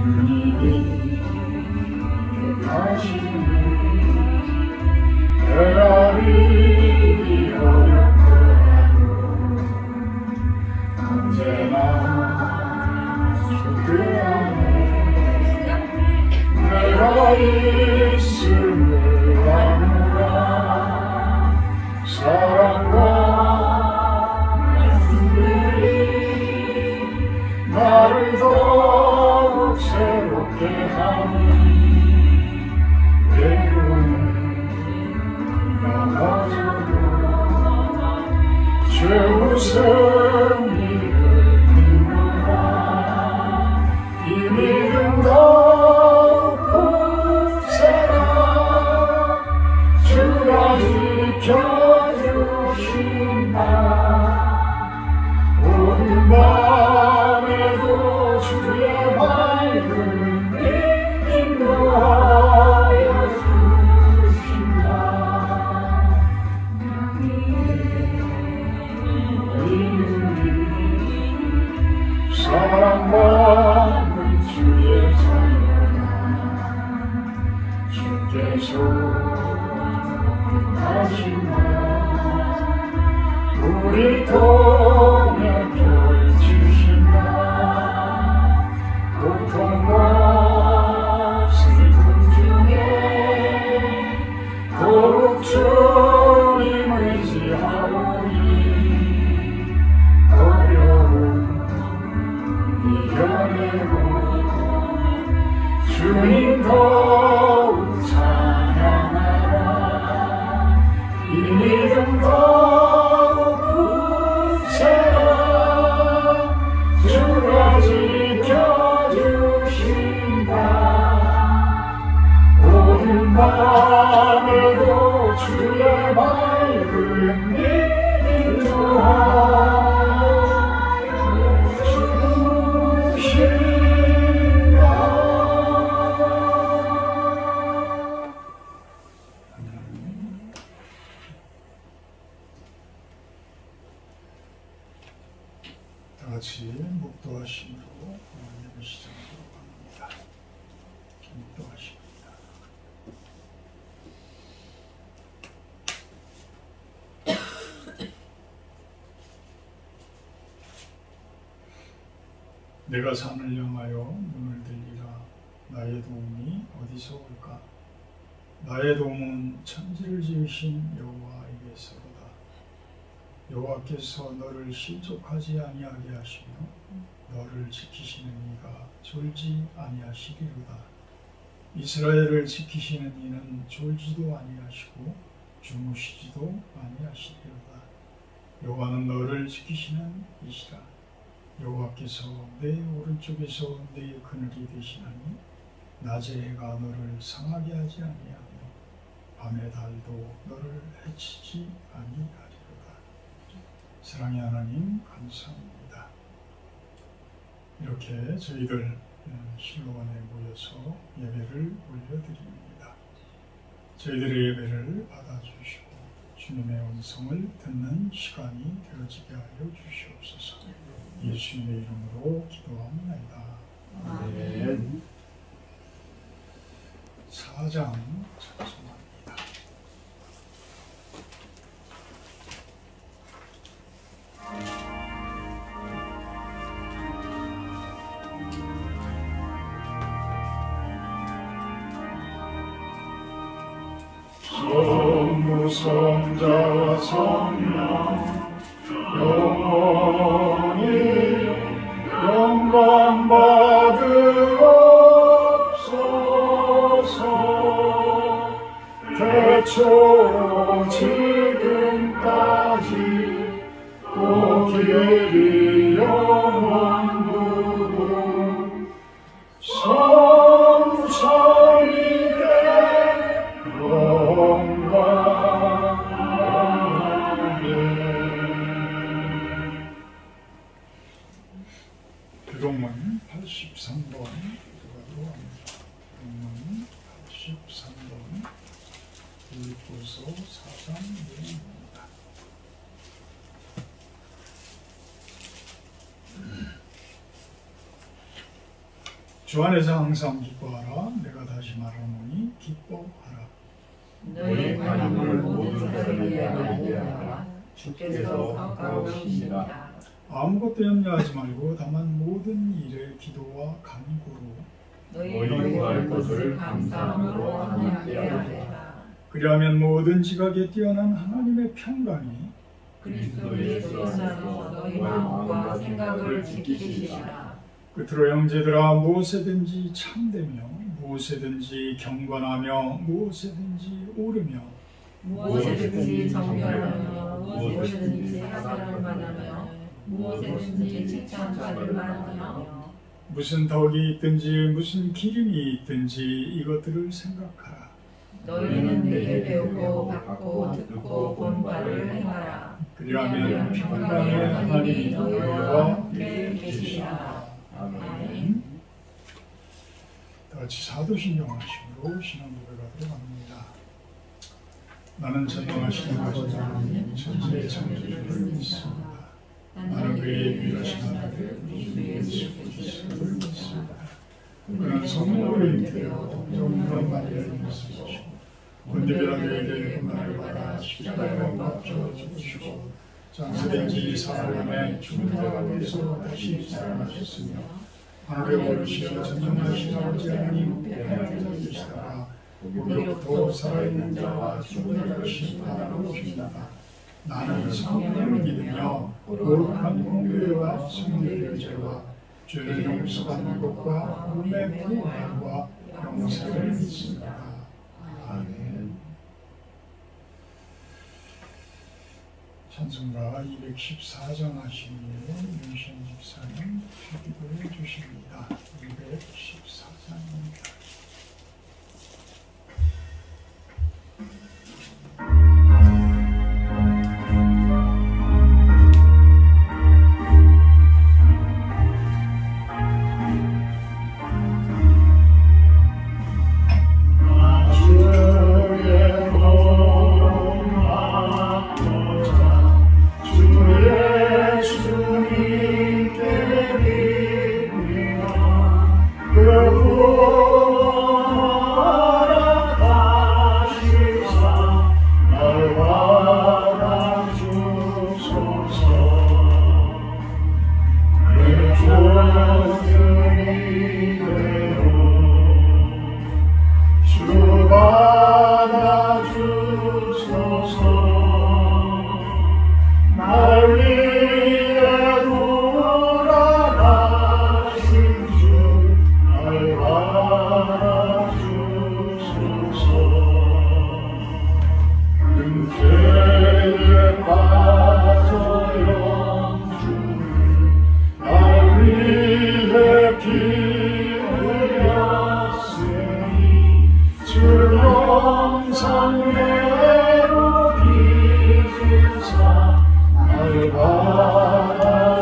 주님이 하시니 내가 이기 어렵더라도 언제나 주그 안에 내가 있음을 아노라. 사랑과 말씀들이 나를 더욱 새롭게 하니 때로는 넘어져도 주 승리를 믿노라. 이 믿음 더욱 굳세라. 주가 지켜주신다. 오늘 밤에도 주의 밝은 빛 인도하여 주신다. 사랑받는 주의 자녀라. 주께서 하신 말 우리 통해 펼치신다. 고통과 슬픔 중에 더욱 주님을 의지하오니 어려움 이겨내고 주님 더욱 찬양하라. 이 믿음 더욱 굳세라. 주가 지켜주신다. 오늘 밤에도 주의 밝은 빛 인도하여 주신다. 다같이 묵도하심으로 예배 시작하도록 합니다. 묵도하십니다. 내가 산을 향하여 눈을 들리라. 나의 도움이 어디서 올까? 나의 도움은 천지를 지으신 여호와에게서로다. 여호와께서 너를 실족하지 아니하게 하시며 너를 지키시는 이가 졸지 아니하시리로다. 이스라엘을 지키시는 이는 졸지도 아니하시고 주무시지도 아니하시리로다. 여호와는 너를 지키시는 이시라. 여호와께서 내 오른쪽에서 내 그늘이 되시나니 낮에 해가 너를 상하게 하지 아니하며 밤의 달도 너를 해치지 아니하리로다. 사랑의 하나님 감사합니다. 이렇게 저희들 실로원에 모여서 예배를 올려드립니다. 저희들의 예배를 받아주시고 주님의 음성을 듣는 시간이 되어지게 하여 주시옵소서. 예수님의 이름으로 기도합니다. 아멘. 4장 찬송합니다. 성부성자와 성령 영원히 영광 받으옵소서. 태초 지금까지 또 길이 영원부분 성삼위대 영광. 기록문 83번 들어가도록 합니다. 기록문 83번 빌립보서 4장 내용입니다. 주 안에서 항상 기뻐하라. 내가 다시 말하노니 기뻐하라. 너희 바람을 모든 사람에게 알리라. 주께서 가까우시니라. 아무것도 염려하지 말고 다만 모든 일에 기도와 간구로 너희 구할 것을 감사함으로 하나님께 아뢰라. 그리하면 모든 지각에 뛰어난 하나님의 평강이 그리스도 예수 안에서 너희 마음과 생각을 지키시리라. 끝으로 형제들아, 무엇에든지 참되며 무엇에든지 경건하며 무엇에든지 오르며 무엇에든지 정결하며 무엇에든지 사랑을 만하며 무엇에든지 칭찬받을 만하며 무슨 덕이 있든지 무슨 기름이 있든지 이것들을 생각하라. 너희는 내게 배우고 받고 듣고 본 바를 행하라. 그리하면 평강의 하나님이 너희와 함께 계시리라. 아멘. 다 같이 사도신경 하심으로 신앙 고백하도록 합니다. 나는 전능하신 아버지 하나님 천지의 창조주를 믿습니다. 나는 그의 유일하신 아들 우리 예수 그리스도를 믿습니다. 그는 성령으로 잉태되어 동정녀 마리아를 믿으시고 본디 빌라도에게 고난을 받아 십자가에 못 박혀 죽으시고 장사된 지 사흘 만에 죽은 자 가운데서 다시 살아나셨으며 하늘에 오르시어 전능하신 아버지 하나님 우편에 앉아 계시다가 우리로부터 살아있는 자와 죽은 자를 심판하러 오십니다. 나는 성령을 믿으며 거룩한 공교회와 성례의 제와 죄를 용서받는 것과 몸의 부활과 영생을 믿습니다. 아멘. 찬송가 214장 하시니에 윤신 집사님 기도해 주십니다. 214장입니다. 날 받아주소서.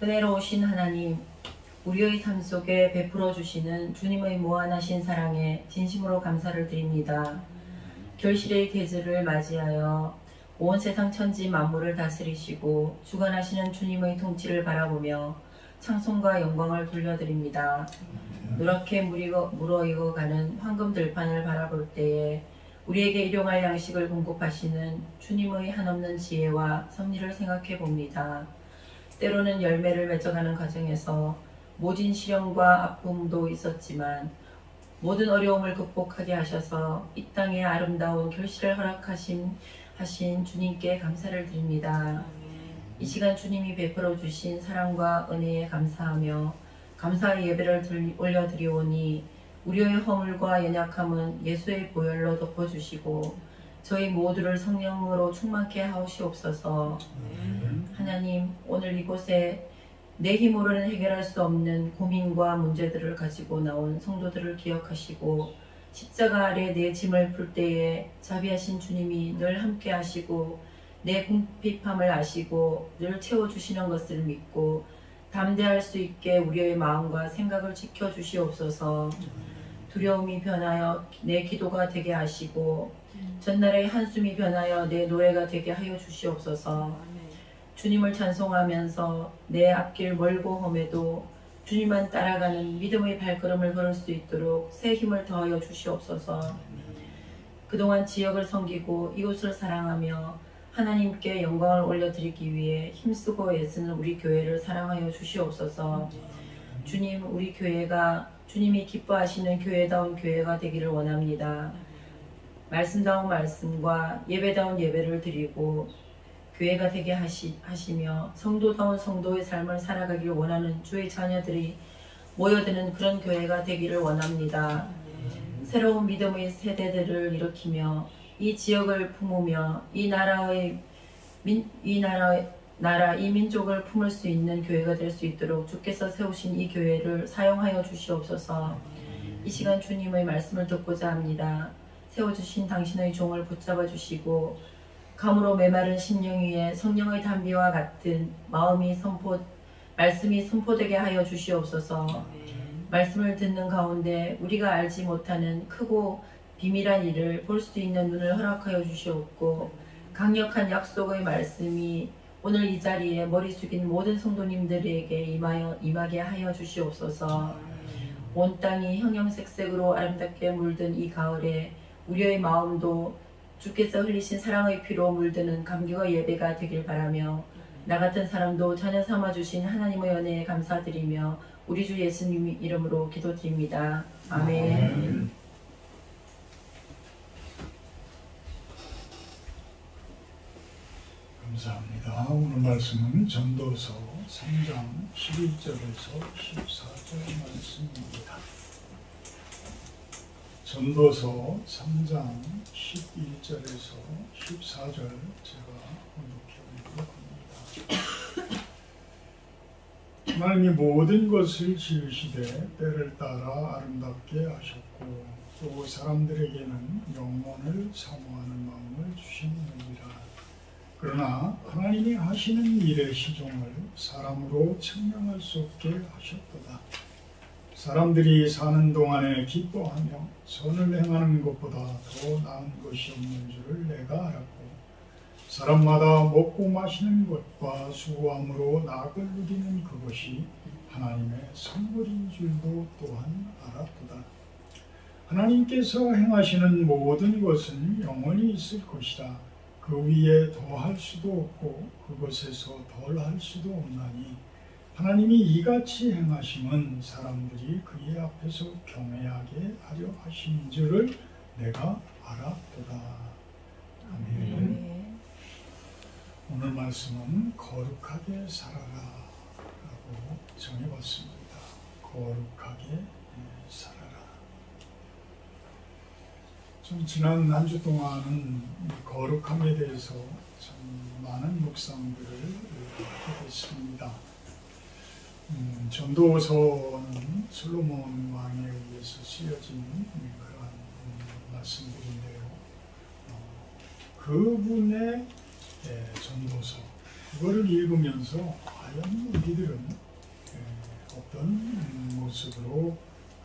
은혜로우신 하나님, 우리의 삶 속에 베풀어 주시는 주님의 무한하신 사랑에 진심으로 감사를 드립니다. 결실의 계절을 맞이하여 온 세상 천지 만물을 다스리시고 주관하시는 주님의 통치를 바라보며 찬송과 영광을 돌려드립니다. 노랗게 무르익어가는 황금 들판을 바라볼 때에 우리에게 일용할 양식을 공급하시는 주님의 한없는 지혜와 섭리를 생각해 봅니다. 때로는 열매를 맺어가는 과정에서 모진 시련과 아픔도 있었지만 모든 어려움을 극복하게 하셔서 이 땅에 아름다운 결실을 허락하신 주님께 감사를 드립니다. 이 시간 주님이 베풀어 주신 사랑과 은혜에 감사하며 감사의 예배를 올려드리오니 우리의 허물과 연약함은 예수의 보혈로 덮어주시고 저희 모두를 성령으로 충만케 하시옵소서. 하나님, 오늘 이곳에 내 힘으로는 해결할 수 없는 고민과 문제들을 가지고 나온 성도들을 기억하시고 십자가 아래 내 짐을 풀 때에 자비하신 주님이 늘 함께 하시고 내 궁핍함을 아시고 늘 채워주시는 것을 믿고 담대할 수 있게 우리의 마음과 생각을 지켜주시옵소서. 두려움이 변하여 내 기도가 되게 하시고 전날의 한숨이 변하여 내 노래가 되게 하여 주시옵소서. 주님을 찬송하면서 내 앞길 멀고 험해도 주님만 따라가는 믿음의 발걸음을 걸을 수 있도록 새 힘을 더하여 주시옵소서. 그동안 지역을 섬기고 이곳을 사랑하며 하나님께 영광을 올려드리기 위해 힘쓰고 애쓰는 우리 교회를 사랑하여 주시옵소서. 주님, 우리 교회가 주님이 기뻐하시는 교회다운 교회가 되기를 원합니다. 말씀다운 말씀과 예배다운 예배를 드리고 교회가 되게 하시며 성도다운 성도의 삶을 살아가기를 원하는 주의 자녀들이 모여드는 그런 교회가 되기를 원합니다. 새로운 믿음의 세대들을 일으키며 이 지역을 품으며 이 민족을 품을 수 있는 교회가 될 수 있도록 주께서 세우신 이 교회를 사용하여 주시옵소서. 이 시간 주님의 말씀을 듣고자 합니다. 세워주신 당신의 종을 붙잡아 주시고 감으로 메마른 심령 위에 성령의 담비와 같은 말씀이 선포되게 하여 주시옵소서. 말씀을 듣는 가운데 우리가 알지 못하는 크고 비밀한 일을 볼 수 있는 눈을 허락하여 주시옵고 강력한 약속의 말씀이 오늘 이 자리에 머리 숙인 모든 성도님들에게 임하게 하여 주시옵소서. 온 땅이 형형색색으로 아름답게 물든 이 가을에 우리의 마음도 주께서 흘리신 사랑의 피로 물드는 감격의 예배가 되길 바라며 나 같은 사람도 자녀 삼아주신 하나님의 은혜에 감사드리며 우리 주 예수님 이름으로 기도드립니다. 아멘. 감사합니다. 오늘 말씀은 전도서 3장 11절에서 14절 말씀입니다. 전도서 3장 11절에서 14절 제가 번역해보도록 합니다. 하나님이 모든 것을 지으시되 때를 따라 아름답게 하셨고 또 사람들에게는 영원을 사모하는 마음을 주시느니라. 그러나 하나님이 하시는 일의 시종을 사람으로 측량할 수 없게 하셨도다. 사람들이 사는 동안에 기뻐하며 선을 행하는 것보다 더 나은 것이 없는 줄을 내가 알았고 사람마다 먹고 마시는 것과 수고함으로 낙을 누리는 그것이 하나님의 선물인 줄도 또한 알았도다. 하나님께서 행하시는 모든 것은 영원히 있을 것이라. 그 위에 더할 수도 없고 그것에서 덜할 수도 없나니 하나님이 이같이 행하심은 사람들이 그의 앞에서 경외하게 하려 하신 줄을 내가 알았도다. 아멘. 오늘 말씀은 거룩하게 살아라 라고 정해봤습니다. 거룩하게 살아라. 좀 지난 한 주 동안은 거룩함에 대해서 참 많은 묵상들을 하게 됐습니다. 전도서는 솔로몬 왕에 의해서 쓰여진 그런 말씀들인데요. 그분의 전도서, 그거를 읽으면서 과연 우리들은 어떤 모습으로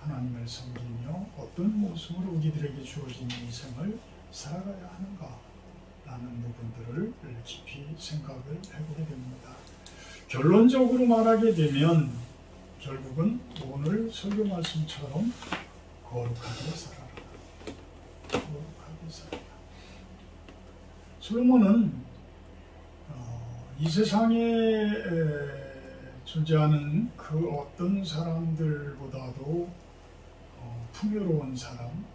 하나님을 섬기며 어떤 모습으로 우리들에게 주어진 인생을 살아가야 하는가라는 부분들을 깊이 생각을 해보게 됩니다. 결론적으로 말하게 되면 결국은 오늘 설교 말씀처럼 거룩하게 살아라. 거룩하게 살아라. 솔로몬은 이 세상에 존재하는 그 어떤 사람들보다도 풍요로운 사람,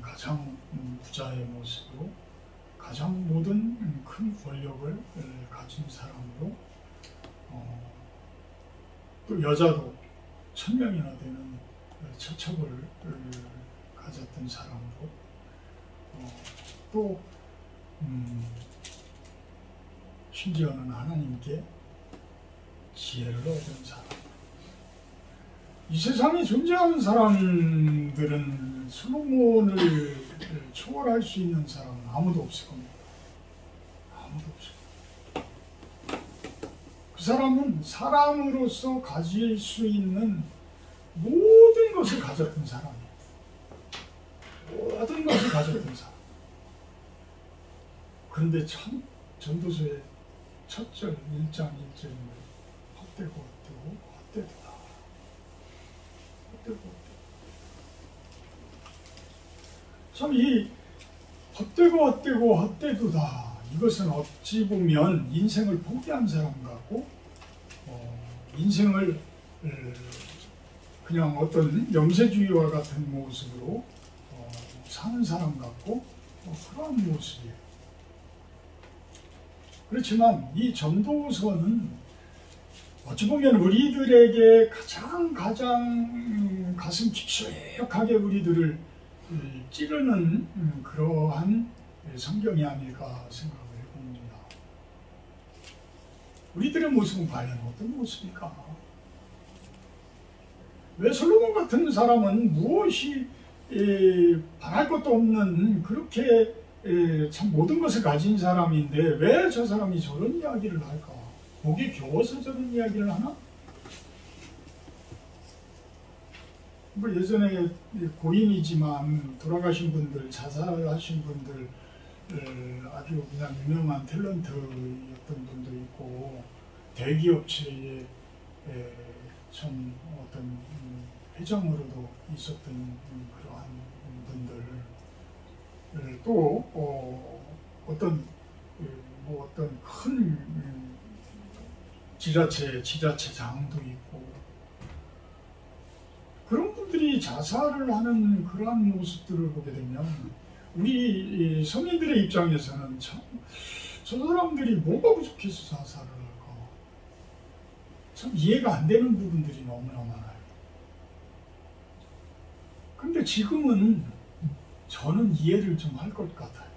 가장 부자의 모습으로 가장 모든 큰 권력을 가진 사람으로 또 여자도 1000명이나 되는 처첩을 가졌던 사람으로 또 심지어는 하나님께 지혜를 얻은 사람. 이 세상에 존재하는 사람들은 솔로몬을 초월할 수 있는 사람은 아무도 없을 겁니다. 아무도 없을 겁니다. 그 사람은 사람으로서 가질 수 있는 모든 것을 가졌던 사람이에요. 모든 것을 가졌던 사람. 그런데 참 전도서의 첫 절 1장 1절인 헛되고 헛되고 헛되도다. 헛되고 헛되고. 참 이 헛되고 헛되고 헛되도다. 이것은 어찌 보면 인생을 포기한 사람 같고 인생을 그냥 어떤 염세주의와 같은 모습으로 사는 사람 같고 그런 모습이에요. 그렇지만 이 전도서는 어찌 보면 우리들에게 가장 가슴 깊숙하게 우리들을 찌르는 그러한 성경이 아닐까 생각을 해봅니다. 우리들의 모습은 과연 어떤 모습일까? 왜 솔로몬 같은 사람은 무엇이 바랄 것도 없는 그렇게 참 모든 것을 가진 사람인데 왜 저 사람이 저런 이야기를 할까? 목이 겨워서 저런 이야기를 하나? 뭐 예전에 고인이지만 돌아가신 분들, 자살하신 분들 아주 그냥 유명한 탤런트였던 분도 있고 대기업체에 참 어떤 회장으로도 있었던 그러한 분들 또 어떤 큰 지자체장도 있고 그런 분들이 자살을 하는 그러한 모습들을 보게 되면 우리 성인들의 입장에서는 참 저 사람들이 뭐가 부족해서 자살을 할까 참 이해가 안 되는 부분들이 너무나 많아요. 근데 지금은 저는 이해를 좀 할 것 같아요.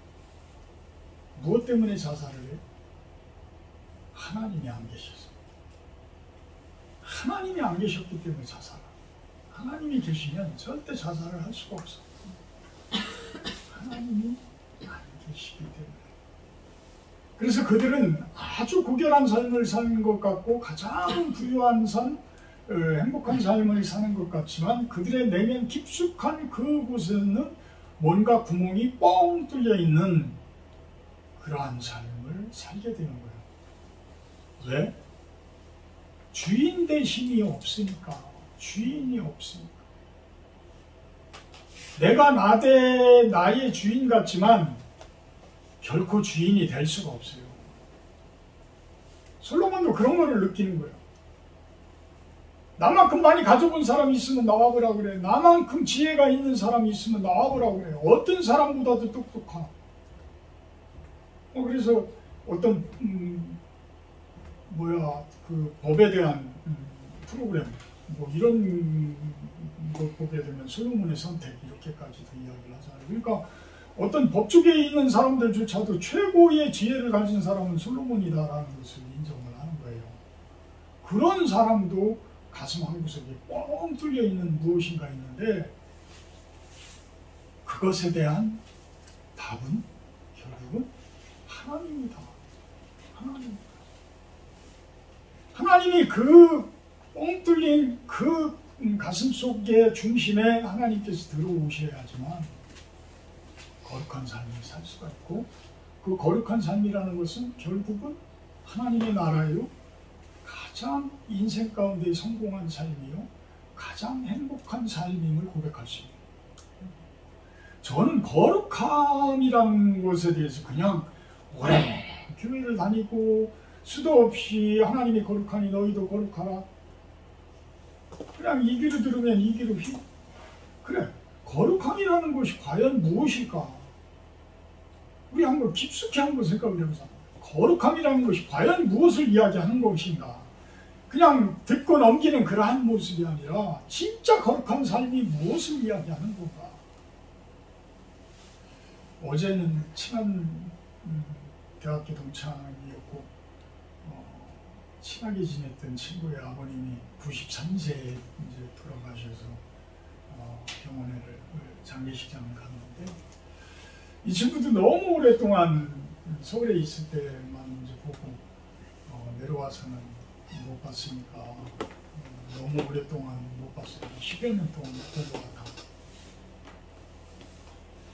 무엇 때문에 자살을 해요? 하나님이 안 계셔서. 하나님이 안 계셨기 때문에 자살을. 하나님이 계시면 절대 자살을 할 수가 없어. 하나님이 안 계시기 때문에. 그래서 그들은 아주 고결한 삶을 사는 것 같고 가장 부유한 삶, 행복한 삶을 사는 것 같지만 그들의 내면 깊숙한 그곳에는 뭔가 구멍이 뻥 뚫려 있는 그러한 삶을 살게 되는 거예요. 왜? 주인 되심이 없으니까. 주인이 없으니까. 내가 나의 주인 같지만 결코 주인이 될 수가 없어요. 솔로몬도 그런 거를 느끼는 거예요. 나만큼 많이 가져본 사람이 있으면 나와보라 그래. 나만큼 지혜가 있는 사람이 있으면 나와보라 그래. 어떤 사람보다도 똑똑한. 그래서 어떤 그 법에 대한 프로그램 뭐 이런 것 보게 되면 솔로몬의 선택 이렇게까지도 이야기를 하잖아요. 그러니까 어떤 법조계에 있는 사람들조차도 최고의 지혜를 가진 사람은 솔로몬이다라는 것을 인정을 하는 거예요. 그런 사람도 가슴 한구석에 뻥 뚫려 있는 무엇인가 있는데 그것에 대한 답은 결국은 하나님이다. 하나님. 하나님이 그 뻥 뚫린 그 가슴 속의 중심에 하나님께서 들어오셔야지만 거룩한 삶을 살 수가 있고, 그 거룩한 삶이라는 것은 결국은 하나님의 나라요, 가장 인생 가운데 성공한 삶이요, 가장 행복한 삶임을 고백할 수 있는. 저는 거룩함이라는 것에 대해서 그냥 오래 교회를 다니고 수도 없이 하나님이 거룩하니 너희도 거룩하라, 그냥 이 귀로 들으면 이 귀로 그래, 거룩함이라는 것이 과연 무엇일까? 우리 한번 깊숙이 한번 생각을 해보자. 거룩함이라는 것이 과연 무엇을 이야기하는 것인가? 그냥 듣고 넘기는 그러한 모습이 아니라 진짜 거룩한 삶이 무엇을 이야기하는 건가? 어제는 친한 대학교 동창이었고, 친하게 지냈던 친구의 아버님이 93세에 이제 돌아가셔서 병원에 장례식장을 갔는데, 이 친구도 너무 오랫동안 서울에 있을 때만 이제 보고 내려와서는 못 봤으니까, 너무 오랫동안 못 봤으니까 10여 년 동안 못 본 것 같아.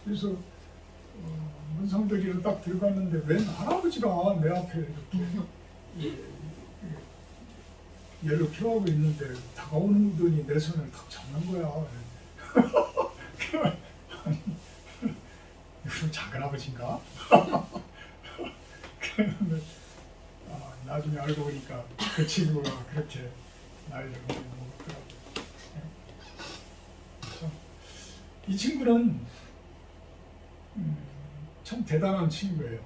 그래서 문상들이로 딱 들어갔는데 웬 할아버지가 내 앞에 이렇게 얘를 펴하고 있는데 다가오더니 내 손을 탁 잡는 거야. 이거 작은 아버지인가? 나중에 알고 보니까 그 친구가 그렇게 나이를 먹더라고요. 이 친구는 참 대단한 친구예요.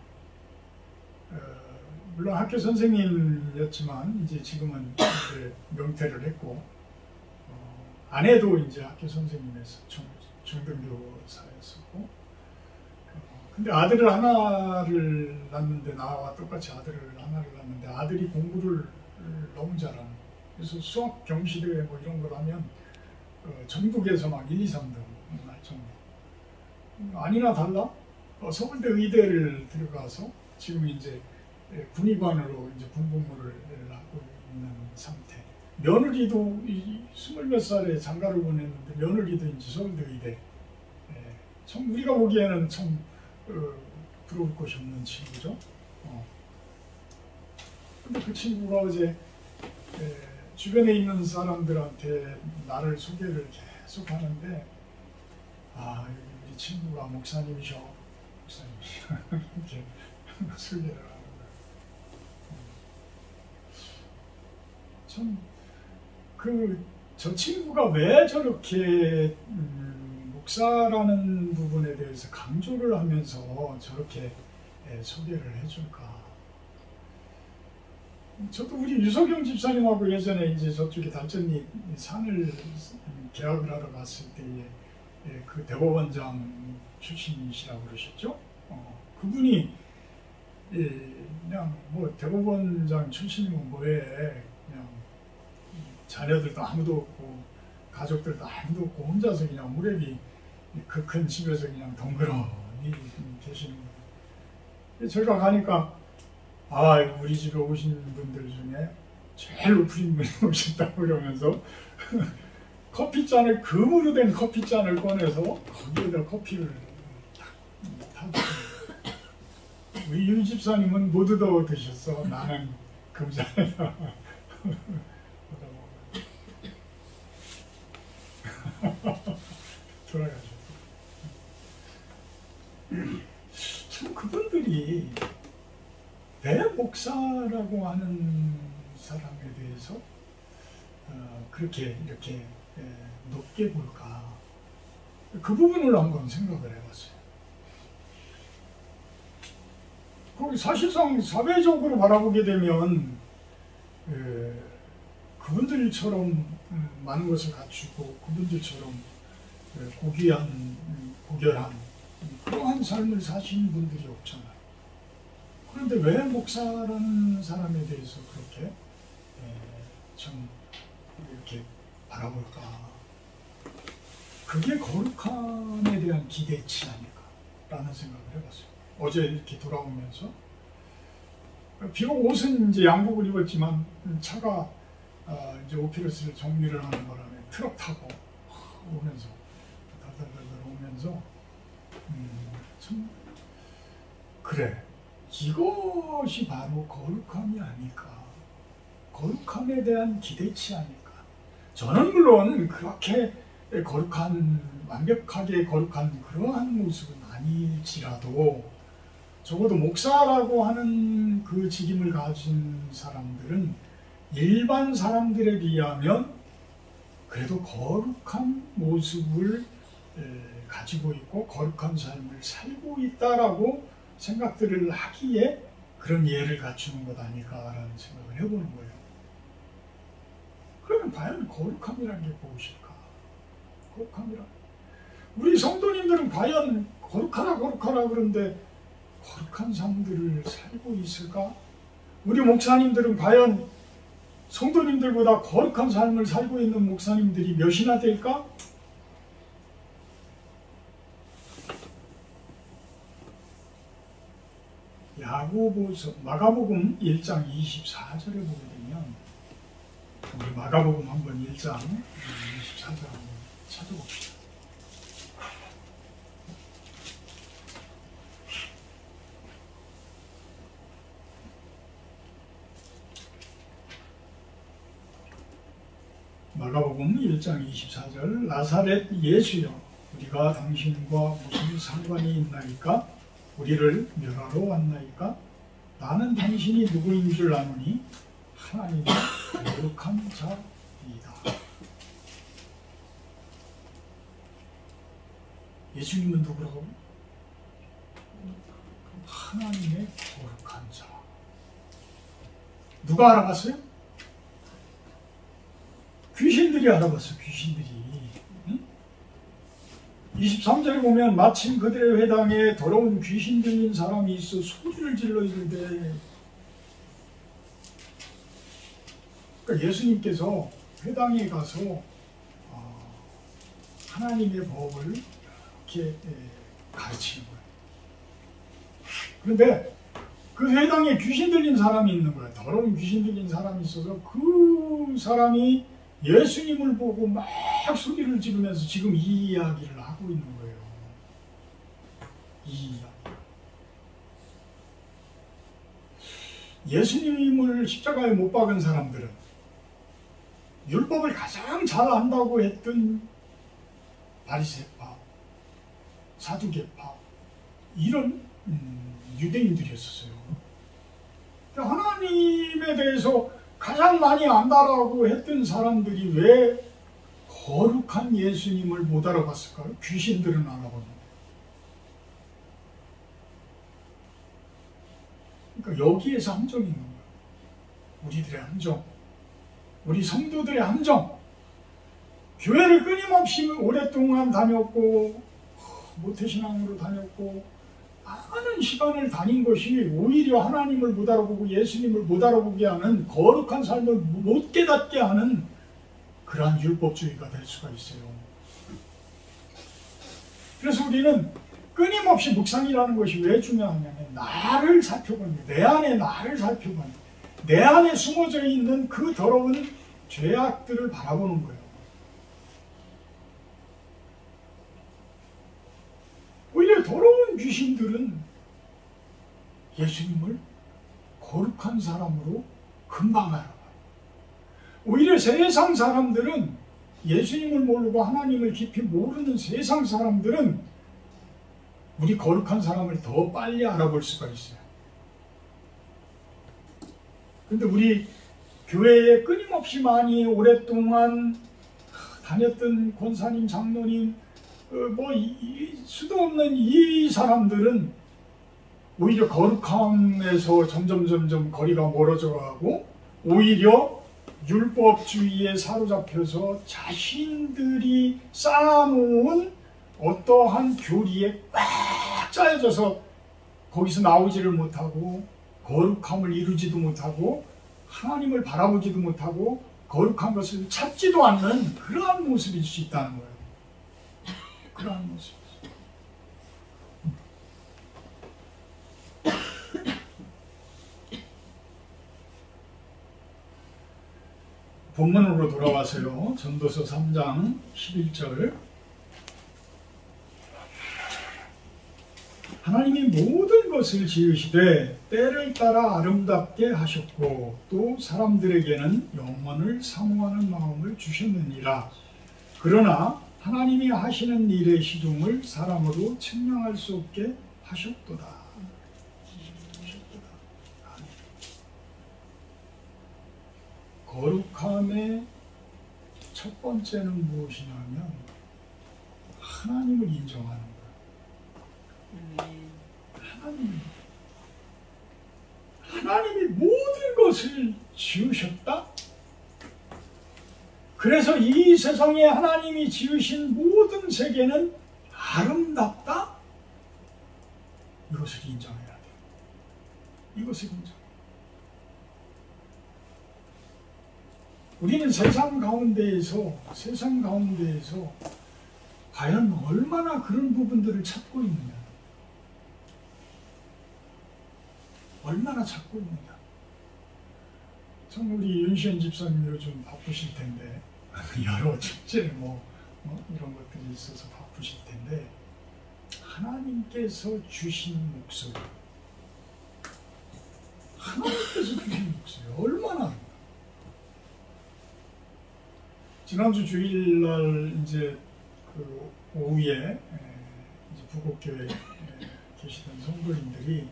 물론 학교 선생님이었지만 이제 지금은 이제 명퇴를 했고, 아내도 이제 학교 선생님에서 중등교사였었고, 근데 아들을 하나를 낳는데, 나와 똑같이 아들을 하나를 낳는데 아들이 공부를 너무 잘하는, 그래서 수학 경시대회 뭐 이런 걸 하면 전국에서 막 1, 2, 3등 할 정도. 아니나 달라 서울대 의대를 들어가서 지금 이제 군의관으로 이제 군복무를 하고 있는 상태. 며느리도 20몇 살에 장가를 보냈는데 며느리도 이제 서울대 의대. 참 우리가 보기에는 참 부러울 것이 없는 친구죠. 근데 그 친구가 어제 주변에 있는 사람들한테 나를 소개를 계속 하는데, 우리 친구가 목사님이셔, 이렇게 소개를 하는 거예요. 참 저 친구가 왜 저렇게 목사라는 부분에 대해서 강조를 하면서 저렇게 소개를 해줄까? 저도 우리 유석영 집사님하고 예전에 이제 저쪽에 달전리 산을 개학을 하러 갔을 때에 그 대법원장 출신이시라고 그러셨죠? 그분이 그냥 뭐 대법원장 출신이면 뭐해, 그냥 자녀들도 아무도 없고 가족들도 아무도 없고 혼자서 그냥 무렵이 그 큰 집에서 그냥 덩그러니 계시는 거예요. 저희가 가니까 우리 집에 오신 분들 중에 제일 높으신 분이 오셨다고 그러면서 커피잔을, 금으로 된 커피잔을 꺼내서 거기에다 커피를 탁 타주셨어요. 우리 유 집사님은 못 얻어 드셨어. 나는 금잔에다 돌아가셨어. 참 그분들이 왜 목사라고 하는 사람에 대해서 그렇게 이렇게 높게 볼까? 그 부분을 한번 생각을 해봤어요. 거기 사실상 사회적으로 바라보게 되면 그분들처럼 많은 것을 갖추고 그분들처럼 고귀한, 고결한 그러한 삶을 사시는 분들이 없잖아요. 그런데 왜 목사라는 사람에 대해서 그렇게 참 이렇게 바라볼까? 그게 거룩함에 대한 기대치 아닐까라는 생각을 해봤어요. 어제 이렇게 돌아오면서 비록 옷은 이제 양복을 입었지만 차가 이제 오피러스를 정리를 하는 바람에 트럭 타고 오면서 달달달달 오면서 참 그래 이것이 바로 거룩함이 아닐까, 거룩함에 대한 기대치 아닐까. 저는 물론 그렇게 완벽하게 거룩한 그러한 모습은 아닐지라도 적어도 목사라고 하는 그 직임을 가진 사람들은 일반 사람들에 비하면 그래도 거룩한 모습을 가지고 있고 거룩한 삶을 살고 있다라고 생각들을 하기에 그런 예를 갖추는 것 아닐까라는 생각을 해보는 거예요. 그러면 과연 거룩함이라는 게 무엇일까? 거룩함이란 우리 성도님들은 과연 거룩하라 그런데 거룩한 삶들을 살고 있을까? 우리 목사님들은 과연 성도님들보다 거룩한 삶을 살고 있는 목사님들이 몇이나 될까? 마가복음 1장 24절에 보게 되면 우리 마가복음 한번 1장 24절 한번 찾아봅시다. 마가복음 1장 24절 나사렛 예수여 우리가 당신과 무슨 상관이 있나이까? 우리를 멸하러 왔나이까? 나는 당신이 누구인 줄 아노니 하나님의 거룩한 자이다. 예수님은 누구라고? 하나님의 거룩한 자. 누가 알아봤어요? 귀신들이 알아봤어. 귀신들이. 23절에 보면 마침 그들의 회당에 더러운 귀신 들린 사람이 있어 소리를 질러 이르되, 그러니까 예수님께서 회당에 가서 하나님의 법을 이렇게 가르치는 거예요. 그런데 그 회당에 귀신 들린 사람이 있는 거예요. 더러운 귀신 들린 사람이 있어서 그 사람이 예수님을 보고 막 소리를 지르면서 지금 이 이야기를 하고 있는 거예요. 이 이야기. 예수님을 십자가에 못 박은 사람들은 율법을 가장 잘 안다고 했던 바리새파, 사두개파 이런 유대인들이었어요. 하나님에 대해서 가장 많이 안다라고 했던 사람들이 왜 거룩한 예수님을 못 알아봤을까요? 귀신들은 알아봤는데. 그러니까 여기에서 함정이 있는 거예요. 우리들의 함정, 우리 성도들의 함정. 교회를 끊임없이 오랫동안 다녔고 모태신앙으로 다녔고 많은 시간을 다닌 것이 오히려 하나님을 못 알아보고 예수님을 못 알아보게 하는, 거룩한 삶을 못 깨닫게 하는 그러한 율법주의가 될 수가 있어요. 그래서 우리는 끊임없이 묵상이라는 것이 왜 중요하냐면 나를 살펴보는 거예요. 내 안에 나를 살펴보는 거예요. 내 안에 숨어져 있는 그 더러운 죄악들을 바라보는 거예요. 오히려 더러운 귀신들은 예수님을 거룩한 사람으로 금방 알아봐요. 오히려 세상 사람들은 예수님을 모르고 하나님을 깊이 모르는 세상 사람들은 우리 거룩한 사람을 더 빨리 알아볼 수가 있어요. 근데 우리 교회에 끊임없이 많이 오랫동안 다녔던 권사님, 장로님, 수도 없는 이 사람들은 오히려 거룩함에서 점점 거리가 멀어져 가고 오히려 율법주의에 사로잡혀서 자신들이 쌓아놓은 어떠한 교리에 꽉 짜여져서 거기서 나오지를 못하고 거룩함을 이루지도 못하고 하나님을 바라보지도 못하고 거룩한 것을 찾지도 않는 그러한 모습일 수 있다는 거예요. 그러한 모습. 본문으로 돌아와서요. 전도서 3장 11절. 하나님이 모든 것을 지으시되 때를 따라 아름답게 하셨고 또 사람들에게는 영원을 사모하는 마음을 주셨느니라. 그러나 하나님이 하시는 일의 시종을 사람으로 측량할 수 없게 하셨도다. 거룩함의 첫 번째는 무엇이냐면 하나님을 인정하는 거예요. 하나님이 모든 것을 지으셨다? 그래서 이 세상에 하나님이 지으신 모든 세계는 아름답다? 이것을 인정해야 돼요. 이것을 인정해야 돼요. 우리는 세상 가운데에서 과연 얼마나 그런 부분들을 찾고 있느냐, 얼마나 찾고 있느냐. 참 우리 윤시현 집사님 요즘 바쁘실 텐데 여러 축제 이런 것들이 있어서 바쁘실 텐데 하나님께서 주신 목소리, 얼마나. 지난주 주일날 이제 그 오후에 이제 부곡교회에 계시던 성도님들이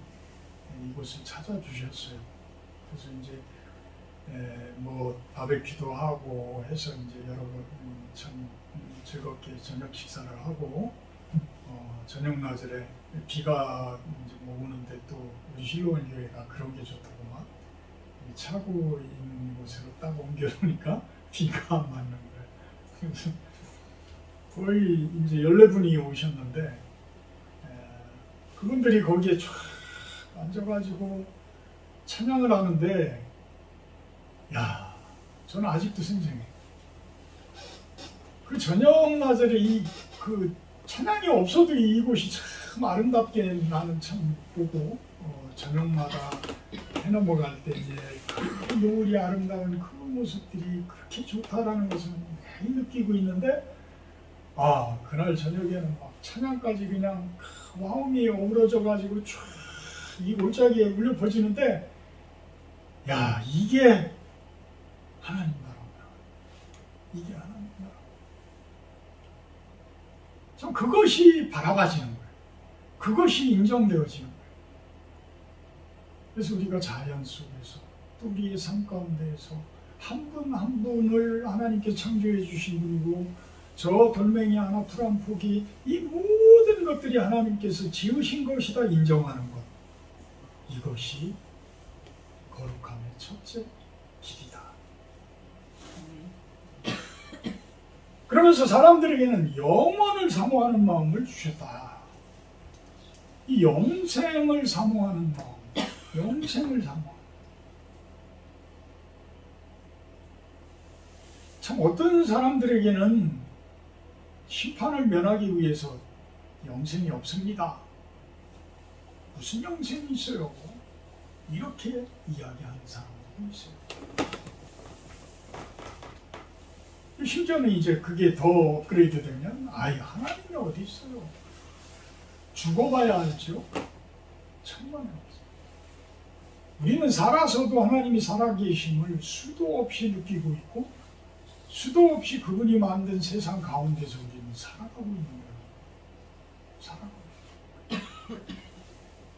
이곳을 찾아주셨어요. 그래서 이제 바베큐도 하고 해서 이제 여러분 참 즐겁게 저녁 식사를 하고 저녁 낮에 비가 이제 오는데 또 우리 실로원 교회가 그런 게 좋다고 막 차고 있는 곳으로 딱 옮겨놓으니까 비가 안 맞는 거예요. 그래서 거의 이제 14분이 오셨는데 그분들이 거기에 쫙 앉아가지고 찬양을 하는데 야, 저는 아직도 생생해. 그 저녁 낮에 그 찬양이 없어도 이곳이 참 아름답게 나는 참 보고 저녁마다 해 넘어갈 때 이제 그 노을이 아름다운 그 모습들이 그렇게 좋다라는 것을 많이 느끼고 있는데 그날 저녁에는 막 찬양까지 그냥 마음이 어우러져가지고 쫙 이 골짜기에 울려 퍼지는데 야, 이게 하나님 나라구나. 이게 하나님 나라. 참 그것이 바라봐지는 거예요. 그것이 인정되어지는 거예요. 그래서 우리가 자연 속에서 또 우리의 삶 가운데에서 한 분 한 분을 하나님께 창조해 주신 분이고 저 돌멩이 하나 풀 한 포기 이 모든 것들이 하나님께서 지으신 것이다 인정하는 것. 이것이 거룩함의 첫째 길이다. 그러면서 사람들에게는 영원을 사모하는 마음을 주셨다. 이 영생을 사모하는 마음, 영생을 사모하는 참 어떤 사람들에게는 심판을 면하기 위해서 영생이 없습니다. 무슨 영생이 있어요? 이렇게 이야기하는 사람들도 있어요. 심지어는 이제 그게 더 업그레이드 되면 하나님이 어디 있어요? 죽어봐야 알죠? 천만에 없어요. 우리는 살아서도 하나님이 살아계심을 수도 없이 느끼고 있고 수도 없이 그분이 만든 세상 가운데서 우리는 살아가고 있는 거예요. 살아가고 있어요.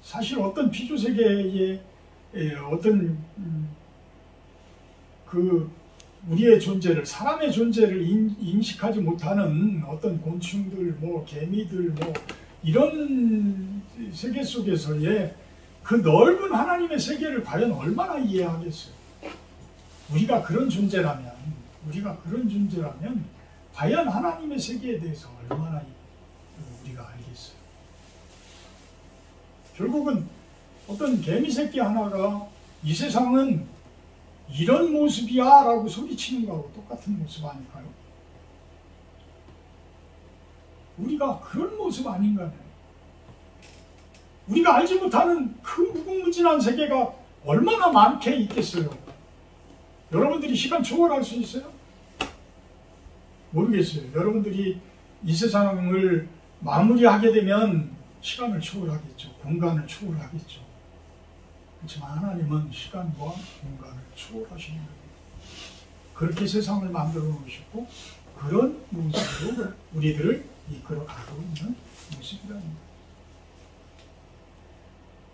사실 어떤 피조세계의 어떤 그 우리의 존재를, 사람의 존재를 인식하지 못하는 어떤 곤충들, 개미들, 이런 세계 속에서의 그 넓은 하나님의 세계를 과연 얼마나 이해하겠어요? 우리가 그런 존재라면 과연 하나님의 세계에 대해서 얼마나 우리가 알겠어요? 결국은 어떤 개미 새끼 하나가 이 세상은 이런 모습이야 라고 소리치는 거하고 똑같은 모습 아닐까요? 우리가 그런 모습 아닌가요? 우리가 알지 못하는 그 무궁무진한 세계가 얼마나 많게 있겠어요? 여러분들이 시간 초월할 수 있어요? 모르겠어요. 여러분들이 이 세상을 마무리하게 되면 시간을 초월하겠죠. 공간을 초월하겠죠. 그렇지만 하나님은 시간과 공간을 초월하시는 거예요. 그렇게 세상을 만들어 놓으셨고 그런 모습으로 우리들을 이끌어 가고 있는 모습이랍니다.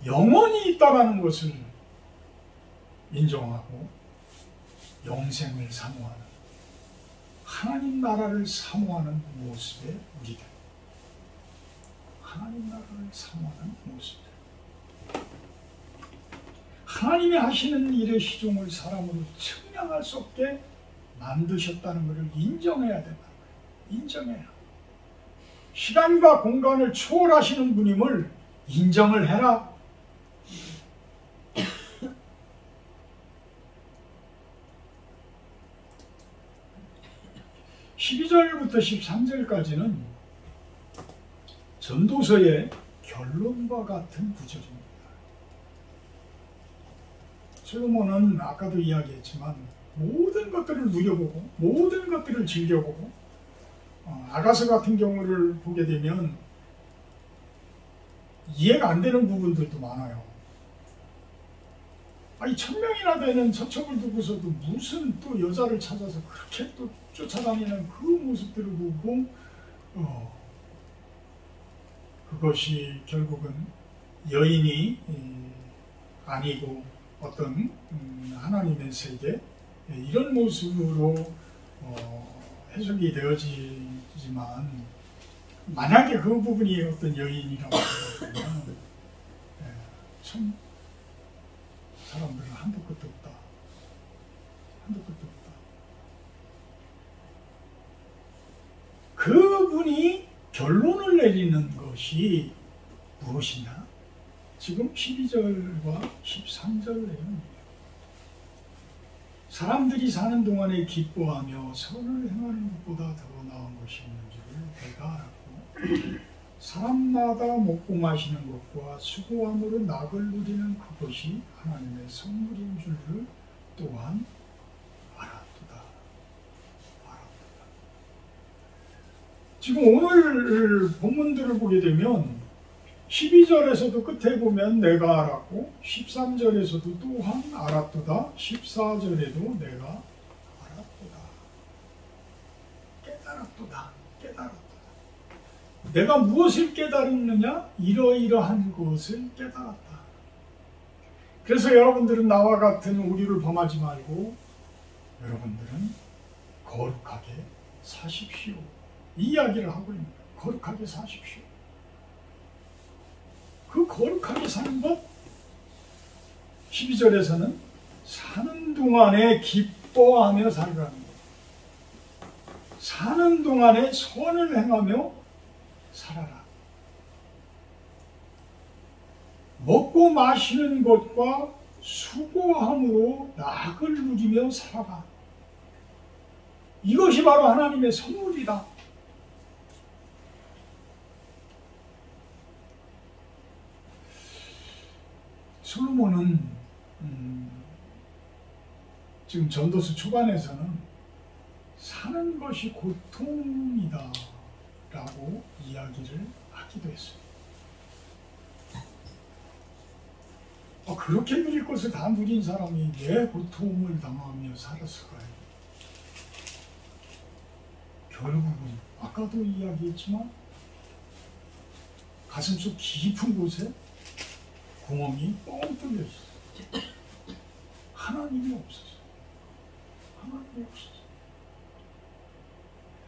영원히 있다라는 것을 인정하고 영생을 사모하는 하나님 나라를 사모하는 모습의 우리들. 하나님 나라를 사모하는 모습들. 하나님이 하시는 일의 시종을 사람으로 측량할 수 없게 만드셨다는 것을 인정해야 된다는 거예요. 인정해야. 시간과 공간을 초월하시는 분임을 인정을 해라. 12절부터 13절까지는 전도서의 결론과 같은 구절입니다. 솔로몬은 아까도 이야기했지만 모든 것들을 누려보고 모든 것들을 즐겨보고 아가서 같은 경우를 보게 되면 이해가 안 되는 부분들도 많아요. 아니 1000명이나 되는 처첩을 두고서도 무슨 또 여자를 찾아서 그렇게 또 쫓아다니는 그 모습들을 보고 그것이 결국은 여인이 아니고 어떤 하나님의 세계 이런 모습으로 해석이 되어지지만 만약에 그 부분이 어떤 여인이라고 하면 참 사람들은 한도 끝도 없다. 한도 끝도 없다. 그분이 결론을 내리는 것이 무엇이냐? 지금 12절과 13절 내용입니다. 사람들이 사는 동안에 기뻐하며 선을 행하는 것보다 더 나은 것이 있는 줄을 내가 알았고 사람마다 먹고 마시는 것과 수고함으로 낙을 누리는 그것이 하나님의 선물인 줄을 또한 알았도다. 지금 오늘 본문들을 보게 되면 12절에서도 끝에 보면 내가 알았고 13절에서도 또한 알았도다. 14절에도 내가 알았도다. 깨달았도다. 깨달았도다. 내가 무엇을 깨달았느냐? 이러이러한 것을 깨달았다. 그래서 여러분들은 나와 같은 오류를 범하지 말고 여러분들은 거룩하게 사십시오. 이 이야기를 하고 있는 거예요. 거룩하게 사십시오. 그 거룩하게 사는 것 12절에서는 사는 동안에 기뻐하며 살라는 것. 사는 동안에 선을 행하며 살아라. 먹고 마시는 것과 수고함으로 낙을 누리며 살아라. 이것이 바로 하나님의 선물이다. 솔로몬은 지금 전도서 초반에서는 사는 것이 고통이다 라고 이야기를 하기도 했어요. 그렇게 누릴 것을 다 누린 사람이 왜 고통을 당하며 살았을까요? 결국은 아까도 이야기했지만 가슴속 깊은 곳에 구멍이 뻥 뚫려 있어요. 하나님이 없었어요. 하나님이 없었어요.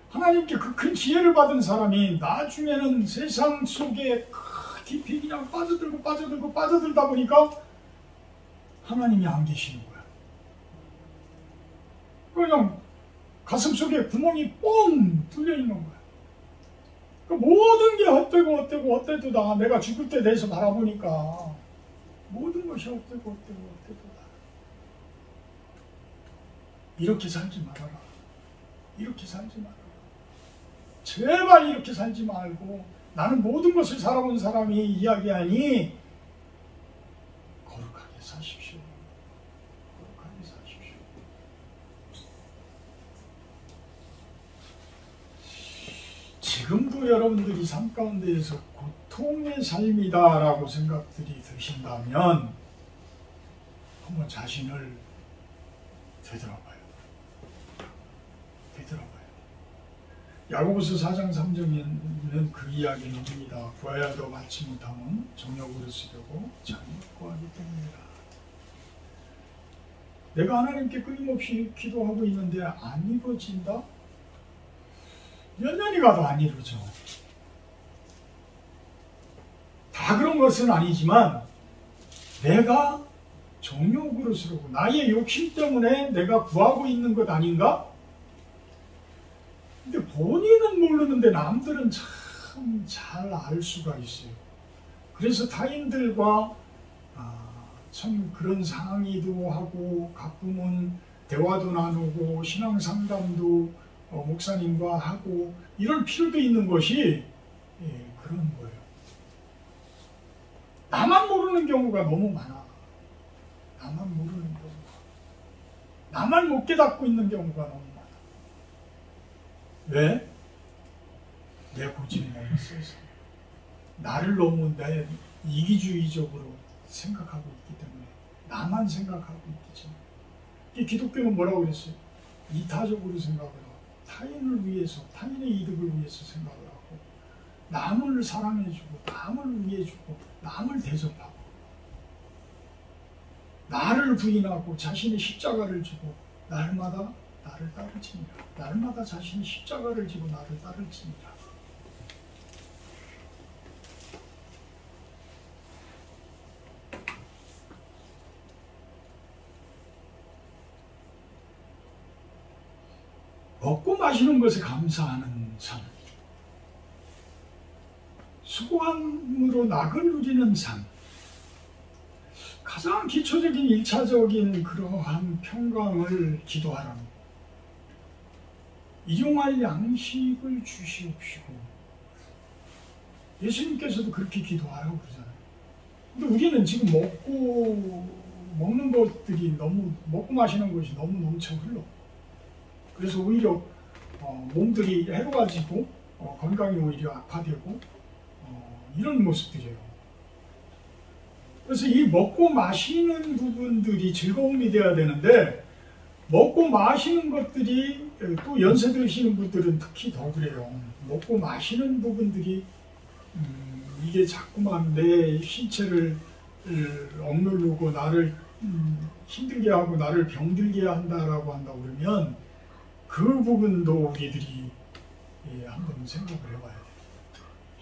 하나님께 그 큰 지혜를 받은 사람이 나중에는 세상 속에 깊이 그냥 빠져들다 보니까 하나님이 안 계시는 거야. 그냥 가슴속에 구멍이 뻥 뚫려 있는 거야. 모든 게 헛되고 내가 죽을 때 대해서 바라보니까 모든 것이 헛되고 이렇게 살지 말아라. 이렇게 살지 말아라. 제발 이렇게 살지 말고 나는 모든 것을 살아본 사람이 이야기하니 거룩하게 사십시오. 거룩하게 사십시오. 혹시라도 여러분들이 삶 가운데에서 고통의 삶이다라고 생각들이 드신다면 한번 자신을 되돌아봐요. 야고보서 4장 3절에는 그 이야기를 합니다. 구하여도 받지 못하면 정욕으로 쓰려고 잘못 구하기 때문이라. 내가 하나님께 끊임없이 기도하고 있는데 안 이루어진다? 몇 년이 가도 안 이루어져. 다 그런 것은 아니지만 내가 정욕으로 쓰려고 나의 욕심 때문에 내가 구하고 있는 것 아닌가? 근데 본인은 모르는데 남들은 참 잘 알 수가 있어요. 그래서 타인들과 참 그런 상의도 하고 가끔은 대화도 나누고 신앙 상담도 목사님과 하고 이럴 필요도 있는 것이 그런 거예요. 나만 모르는 경우가 너무 많아. 나만 모르는 경우가. 나만 못 깨닫고 있는 경우가 너무 많아. 왜? 내 고집이 너무 세서. 나를 너무 내 이기주의적으로 생각하고 있기 때문에 나만 생각하고 있기 때문에. 기독교는 뭐라고 그랬어요? 이타적으로 생각을 하고 타인을 위해서, 타인의 이득을 위해서 생각을 하고 남을 사랑해주고 남을 위해주고 남을 대접하고 나를 부인하고 자신의 십자가를 지고 날마다 나를 따를지니라. 날마다 자신이 십자가를 지고 나를 따를지니라. 먹고 마시는 것에 감사하는 삶, 수고함으로 낙을 누리는 삶, 가장 기초적인 1차적인 그러한 평강을 기도하라는 것. 일용할 양식을 주시옵시고, 예수님께서도 그렇게 기도하라고 그러잖아요. 근데 우리는 지금 먹는 것들이 너무, 먹고 마시는 것이 너무 넘쳐 흘러. 그래서 오히려 몸들이 해로워지고 건강이 오히려 악화되고 이런 모습들이에요. 그래서 이 먹고 마시는 부분들이 즐거움이 돼야 되는데 먹고 마시는 것들이 또 연세 드시는 분들은 특히 더 그래요. 먹고 마시는 부분들이 이게 자꾸만 내 신체를 억누르고 나를 힘들게 하고 나를 병들게 한다라고 한다고 그러면 그 부분도 우리들이 한번 생각을 해봐야 돼요.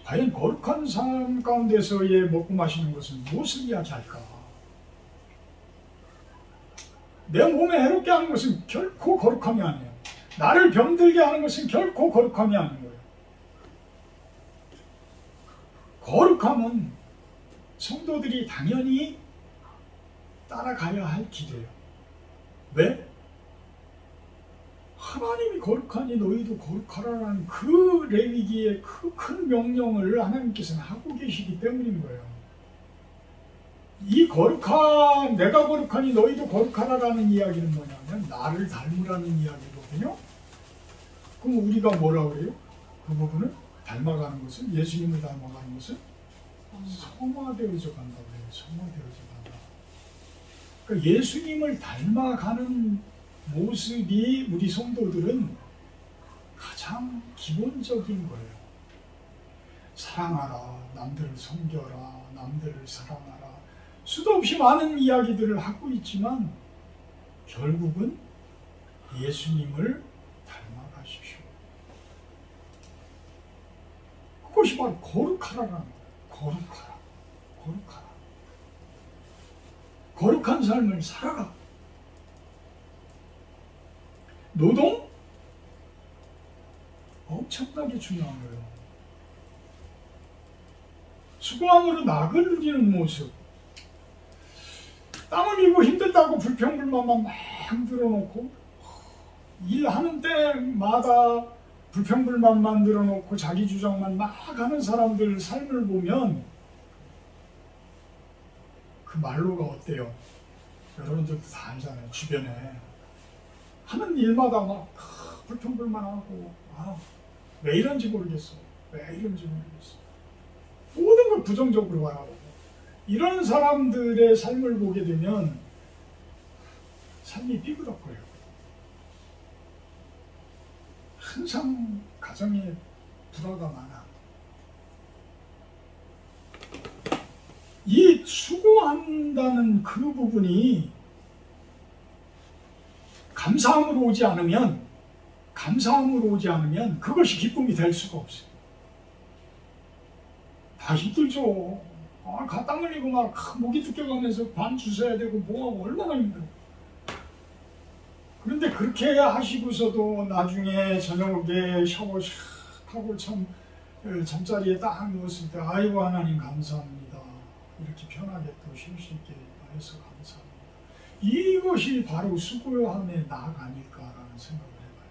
과연 거룩한 삶 가운데서의 먹고 마시는 것은 무엇을 이야기할까? 내 몸에 해롭게 하는 것은 결코 거룩함이 아니에요. 나를 병들게 하는 것은 결코 거룩함이 아닌 거예요. 거룩함은 성도들이 당연히 따라가야 할 길이에요. 왜? 하나님이 거룩하니 너희도 거룩하라는 그 레위기의 그 큰 명령을 하나님께서는 하고 계시기 때문인 거예요. 이 거룩한, 내가 거룩하니 너희도 거룩하라라는 이야기는 뭐냐면 나를 닮으라는 이야기거든요. 그럼 우리가 뭐라 그래요? 그 부분을 닮아가는 것은, 예수님을 닮아가는 것은 성화되어져 간다고 해요. 성화되어져 간다. 그러니까 예수님을 닮아가는 모습이 우리 성도들은 가장 기본적인 거예요. 사랑하라, 남들을 섬겨라, 남들을 사랑하라. 수도 없이 많은 이야기들을 하고 있지만 결국은 예수님을 닮아가십시오. 그것이 바로 거룩하라는 거예요. 거룩하라, 거룩하라. 거룩한 삶을 살아가. 노동? 엄청나게 중요한 거예요. 수고함으로 낙을 누리는 모습. 땀 흘리고 힘들다고 불평불만만 막 늘어놓고 일하는 때마다 불평불만만 늘어놓고 자기 주장만 막 하는 사람들 삶을 보면 그 말로가 어때요? 여러분들도 다 알잖아요. 주변에 하는 일마다 막 불평불만하고 왜 이런지 모르겠어. 왜 이런지 모르겠어요. 모든 걸 부정적으로 바라보고 이런 사람들의 삶을 보게 되면 삶이 삐그덕거려요. 항상 가정에 불화가 많아. 이 수고한다는 그 부분이 감사함으로 오지 않으면 그것이 기쁨이 될 수가 없어요. 다 힘들죠. 땀 흘리고 막 목이 뜯겨가면서 반 주워야 되고 뭐하고 얼마나 힘들어. 그런데 그렇게 하시고서도 나중에 저녁에 샤워 하고 잠자리에 딱 누웠을 때 아이고 하나님 감사합니다. 이렇게 편하게 또 쉴 수 있게 해서 감사합니다. 이것이 바로 수고함의 낙 아닐까라는 생각을 해봐요.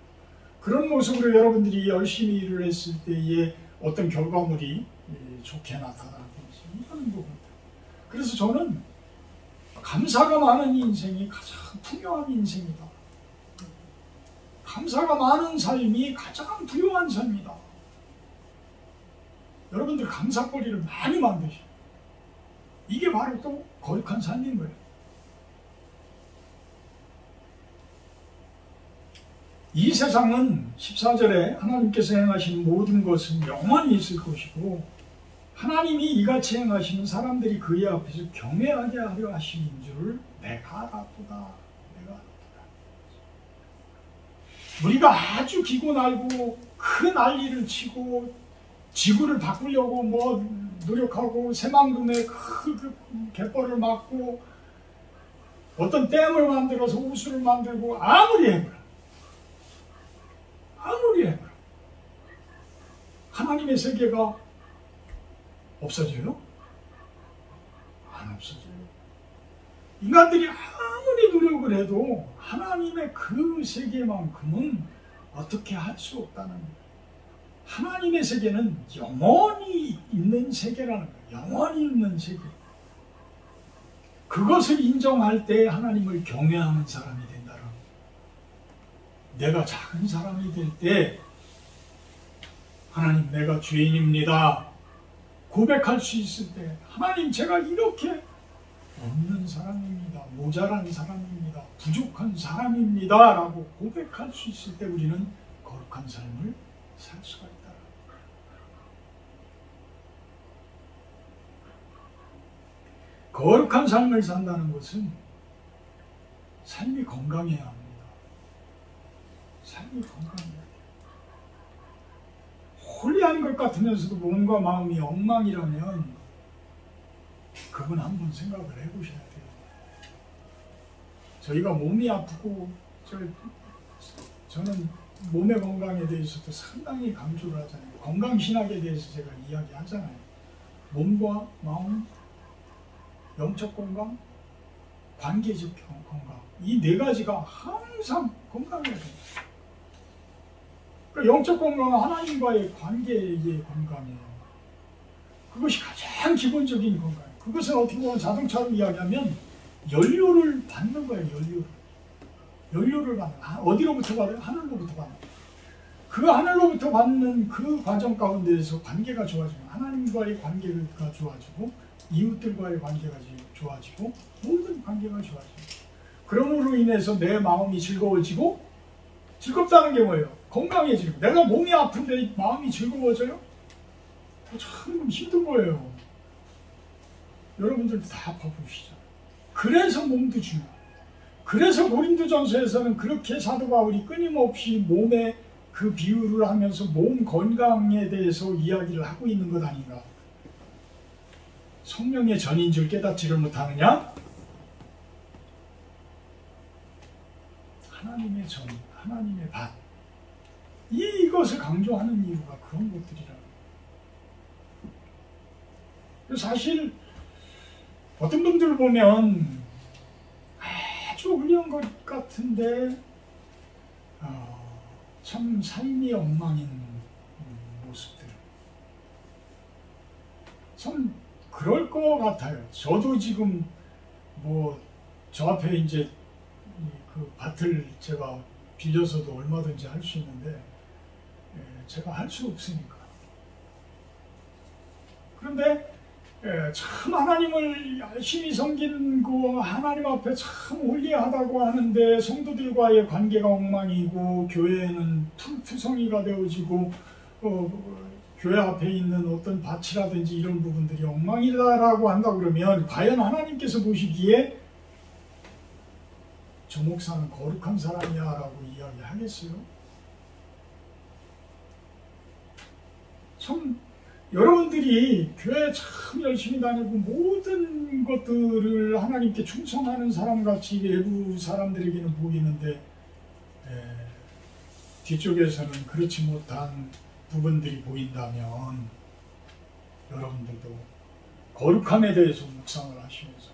그런 모습으로 여러분들이 열심히 일을 했을 때의 어떤 결과물이 좋게 나타나든지 이런 부분들. 그래서 저는 감사가 많은 인생이 가장 풍요한 인생이다. 감사가 많은 삶이 가장 부유한 삶이다. 여러분들 감사거리를 많이 만드셔. 이게 바로 또 거룩한 삶인 거예요. 이 세상은 14절에 하나님께서 행하신 모든 것은 영원히 있을 것이고 하나님이 이같이 행하시는 사람들이 그의 앞에서 경외하게 하려 하심인 줄 내가 알았도다. 우리가 아주 기고 날고 큰 난리를 치고 지구를 바꾸려고 노력하고 새만금에 그 갯벌을 막고 어떤 댐을 만들어서 호수를 만들고 아무리 해보라 하나님의 세계가 없어져요? 안 없어져요. 인간들이 아무리 노력을 해도 하나님의 그 세계만큼은 어떻게 할 수 없다는 거예요. 하나님의 세계는 영원히 있는 세계라는 거예요. 영원히 있는 세계. 그것을 인정할 때 하나님을 경외하는 사람이 된다는 거예요. 내가 작은 사람이 될 때 하나님 내가 죄인입니다. 고백할 수 있을 때 하나님 제가 이렇게 없는 사람입니다. 모자란 사람입니다. 부족한 사람입니다. 라고 고백할 수 있을 때 우리는 거룩한 삶을 살 수가 있다. 거룩한 삶을 산다는 것은 삶이 건강해야 합니다. 삶이 건강해야 돼요. 홀리한 것 같으면서도 몸과 마음이 엉망이라면 그분 한번 생각을 해보셔야 돼요. 저희가 몸이 아프고 저는 몸의 건강에 대해서도 상당히 강조를 하잖아요. 건강신학에 대해서 제가 이야기하잖아요. 몸과 마음, 영적 건강, 관계적 건강, 이 네 가지가 항상 건강해야 돼요. 그러니까 영적 건강은 하나님과의 관계의 건강이에요. 그것이 가장 기본적인 건강이에요. 그것은 어떻게 보면 자동차로 이야기하면 연료를 받는 거예요. 연료를 받는. 어디로부터 받아요? 하늘로부터 받는. 그 하늘로부터 받는 그 과정 가운데에서 관계가 좋아지면 하나님과의 관계가 좋아지고 이웃들과의 관계가 좋아지고 모든 관계가 좋아지고 그럼으로 인해서 내 마음이 즐거워지고 즐겁다는 게 뭐예요? 건강해지고 내가 몸이 아픈데 마음이 즐거워져요? 참 힘든 거예요. 여러분들도 다 봐보시죠. 그래서 몸도 중요해요. 그래서 고린도전서에서는 그렇게 사도 바울이 끊임없이 몸의 그 비유를 하면서 몸 건강에 대해서 이야기를 하고 있는 것 아닌가. 성령의 전인 줄 깨닫지를 못하느냐? 하나님의 전, 하나님의 밭. 이것을 강조하는 이유가 그런 것들이라. 사실 어떤 분들 보면 아주 훌륭한 것 같은데 참 삶이 엉망인 모습들. 참 그럴 것 같아요. 저도 지금 저 앞에 이제 그 밭을 제가 빌려서도 얼마든지 할 수 있는데 제가 할 수 없으니까 그런데 참 하나님을 열심히 섬긴 그 하나님 앞에 참 홀리하다고 하는데 성도들과의 관계가 엉망이고 교회는 투성이가 되어지고 교회 앞에 있는 어떤 밭이라든지 이런 부분들이 엉망이다라고 한다 그러면 과연 하나님께서 보시기에 저 목사는 거룩한 사람이야 라고 이야기하겠어요? 참 여러분들이 교회 참 열심히 다니고 모든 것들을 하나님께 충성하는 사람같이 외부 사람들에게는 보이는데 뒤쪽에서는 그렇지 못한 부분들이 보인다면 여러분들도 거룩함에 대해서 묵상을 하시면서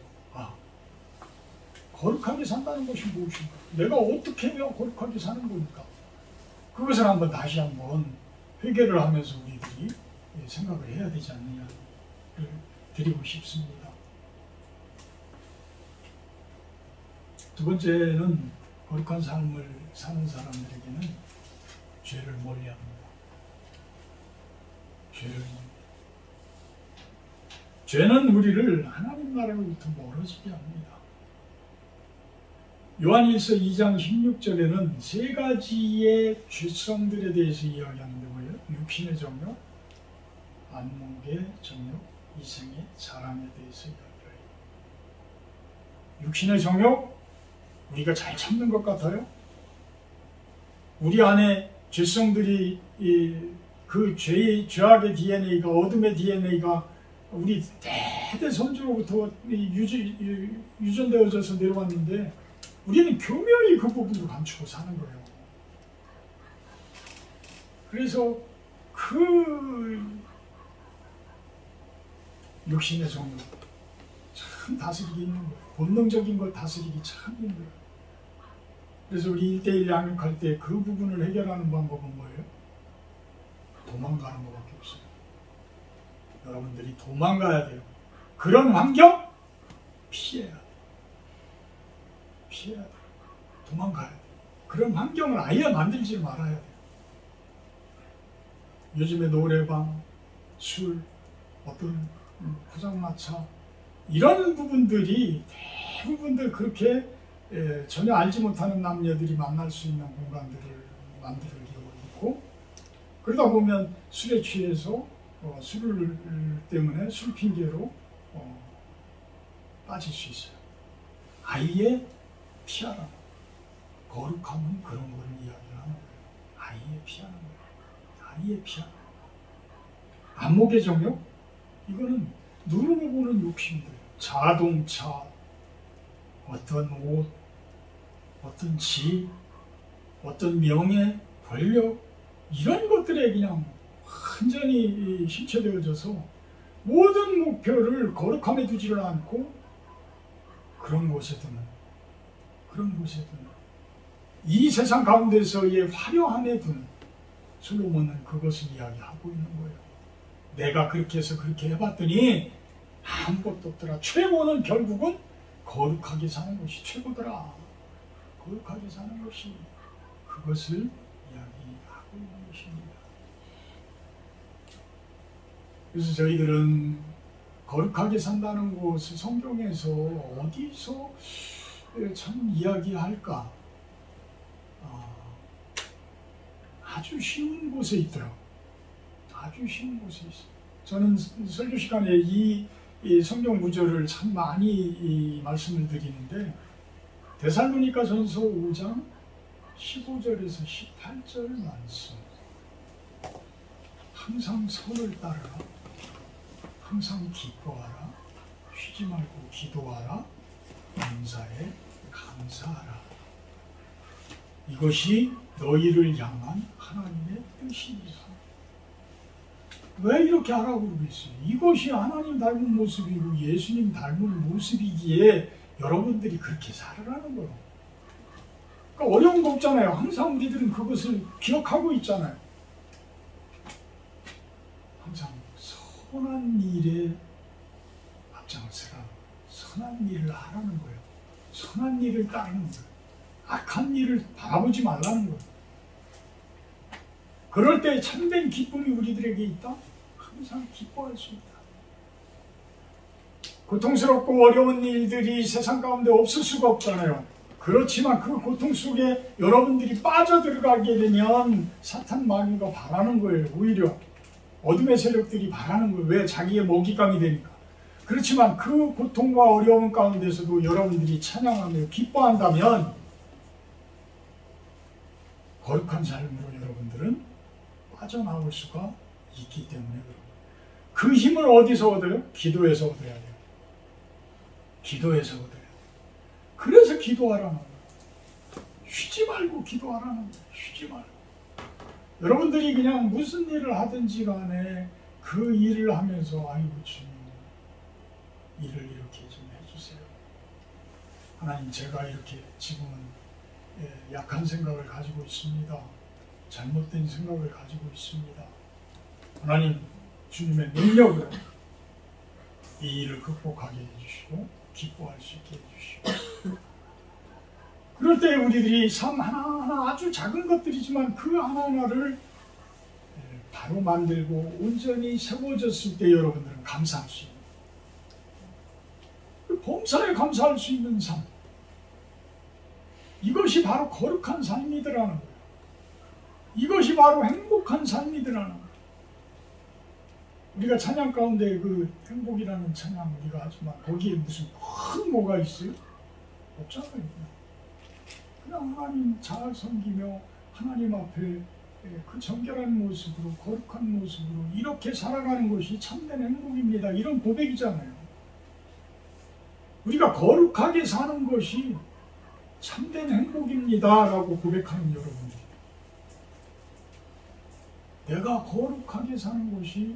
거룩하게 산다는 것이 무엇인가? 내가 어떻게 해야 거룩하게 사는 겁니까? 그것을 다시 한번 회개를 하면서 우리들이 생각을 해야 되지 않느냐를 드리고 싶습니다. 두 번째는 거룩한 삶을 사는 사람들에게는 죄를 멀리합니다. 죄를 멀리. 죄는 우리를 하나님 나라로부터 멀어지게 합니다. 요한일서 2장 16절에는 세 가지의 죄성들에 대해서 이야기하는데 뭐예요? 육신의 정욕, 안목의 정욕, 이생의 사랑에 대해서 이야기해요. 육신의 정욕, 우리가 잘 참는 것 같아요? 우리 안에 죄성들이 그 죄악의 DNA가 어둠의 DNA가 우리 대대선주로부터 유전되어져서 내려왔는데 우리는 교묘히 그 부분도 감추고 사는 거예요. 그래서 그 육신의 정욕 참 다스리기 힘든 거예요. 본능적인 걸 다스리기 참 힘든 거예요. 그래서 우리 1대1 양육할 때 그 부분을 해결하는 방법은 뭐예요? 도망가는 것밖에 없어요. 여러분들이 도망가야 돼요. 그런 환경 피해야 돼요. 피해야 돼요. 도망가야 돼요. 그런 환경을 아예 만들지 말아야 돼요. 요즘에 노래방, 술, 어떤 포장마차 이런 부분들이 대부분들 그렇게 전혀 알지 못하는 남녀들이 만날 수 있는 공간들을 만들고 있고 그러다 보면 술에 취해서 술 때문에 술 핑계로 빠질 수 있어요. 아예 피하라. 거룩함은 그런 걸 이야기를 하는 거예요. 아예 피하는 거예요. 아예 피하는 거예요. 안목의 정욕? 이거는 눈으로 보는 욕심들. 자동차, 어떤 옷, 어떤 집, 어떤 명예, 권력 이런 것들에 그냥 완전히 심취되어져서 모든 목표를 거룩함에 두지를 않고 그런 곳에 두는 이 세상 가운데서의 화려함에 두는 솔로몬은 그것을 이야기하고 있는 거예요. 내가 그렇게 해서 그렇게 해봤더니 아무것도 없더라. 최고는 결국은 거룩하게 사는 것이 최고더라. 거룩하게 사는 것이 그것을 이야기하고 있는 것입니다. 그래서 저희들은 거룩하게 산다는 것을 성경에서 어디서 참 이야기할까? 아주 쉬운 곳에 있더라고요. 아주 쉬운 곳에 있어요. 저는 설교 시간에 이 성경 구절을 참 많이 말씀을 드리는데 데살로니가전서 5장 15절에서 18절 말씀. 항상 선을 따르라. 항상 기뻐하라. 쉬지 말고 기도하라. 감사에 감사하라. 이것이 너희를 향한 하나님의 뜻이니라. 왜 이렇게 하라고 그러겠어요? 이것이 하나님 닮은 모습이고 예수님 닮은 모습이기에 여러분들이 그렇게 살아라는 거예요. 그러니까 어려운 거 없잖아요. 항상 우리들은 그것을 기억하고 있잖아요. 항상 선한 일에 앞장서라. 선한 일을 하라는 거예요. 선한 일을 따르는 거예요. 악한 일을 바라보지 말라는 거예요. 그럴 때 참된 기쁨이 우리들에게 있다? 항상 기뻐할 수 있다. 고통스럽고 어려운 일들이 세상 가운데 없을 수가 없잖아요. 그렇지만 그 고통 속에 여러분들이 빠져들어가게 되면 사탄 마귀가 바라는 거예요. 오히려 어둠의 세력들이 바라는 거예요. 왜? 자기의 먹잇감이 되니까. 그렇지만 그 고통과 어려움 가운데서도 여러분들이 찬양하며 기뻐한다면 거룩한 삶으로 여러분들은 빠져나올 수가 있기 때문에 그 힘을 어디서 얻어요? 기도에서 얻어야 돼요. 기도에서 얻어야 돼요. 그래서 기도하라는 거예요. 쉬지 말고 기도하라는 거예요. 쉬지 말고. 여러분들이 그냥 무슨 일을 하든지 간에 그 일을 하면서 아이고 주님 일을 이렇게 좀 해주세요. 하나님 제가 이렇게 지금은 약한 생각을 가지고 있습니다. 잘못된 생각을 가지고 있습니다. 하나님 주님의 능력으로 이 일을 극복하게 해주시고 기뻐할 수 있게 해주시고 그럴 때 우리들이 삶 하나하나 아주 작은 것들이지만 그 하나하나를 바로 만들고 온전히 세워졌을 때 여러분들은 감사할 수 있는 그 범사에 감사할 수 있는 삶 이것이 바로 거룩한 삶이더라는 거예요. 이것이 바로 행복한 삶이더라는 거예요. 우리가 찬양 가운데 그 행복이라는 찬양 우리가 하지만 거기에 무슨 큰 뭐가 있어요? 없잖아요. 그냥 하나님 잘 섬기며 하나님 앞에 그 정결한 모습으로 거룩한 모습으로 이렇게 살아가는 것이 참된 행복입니다. 이런 고백이잖아요. 우리가 거룩하게 사는 것이 참된 행복입니다 라고 고백하는 여러분들, 내가 거룩하게 사는 것이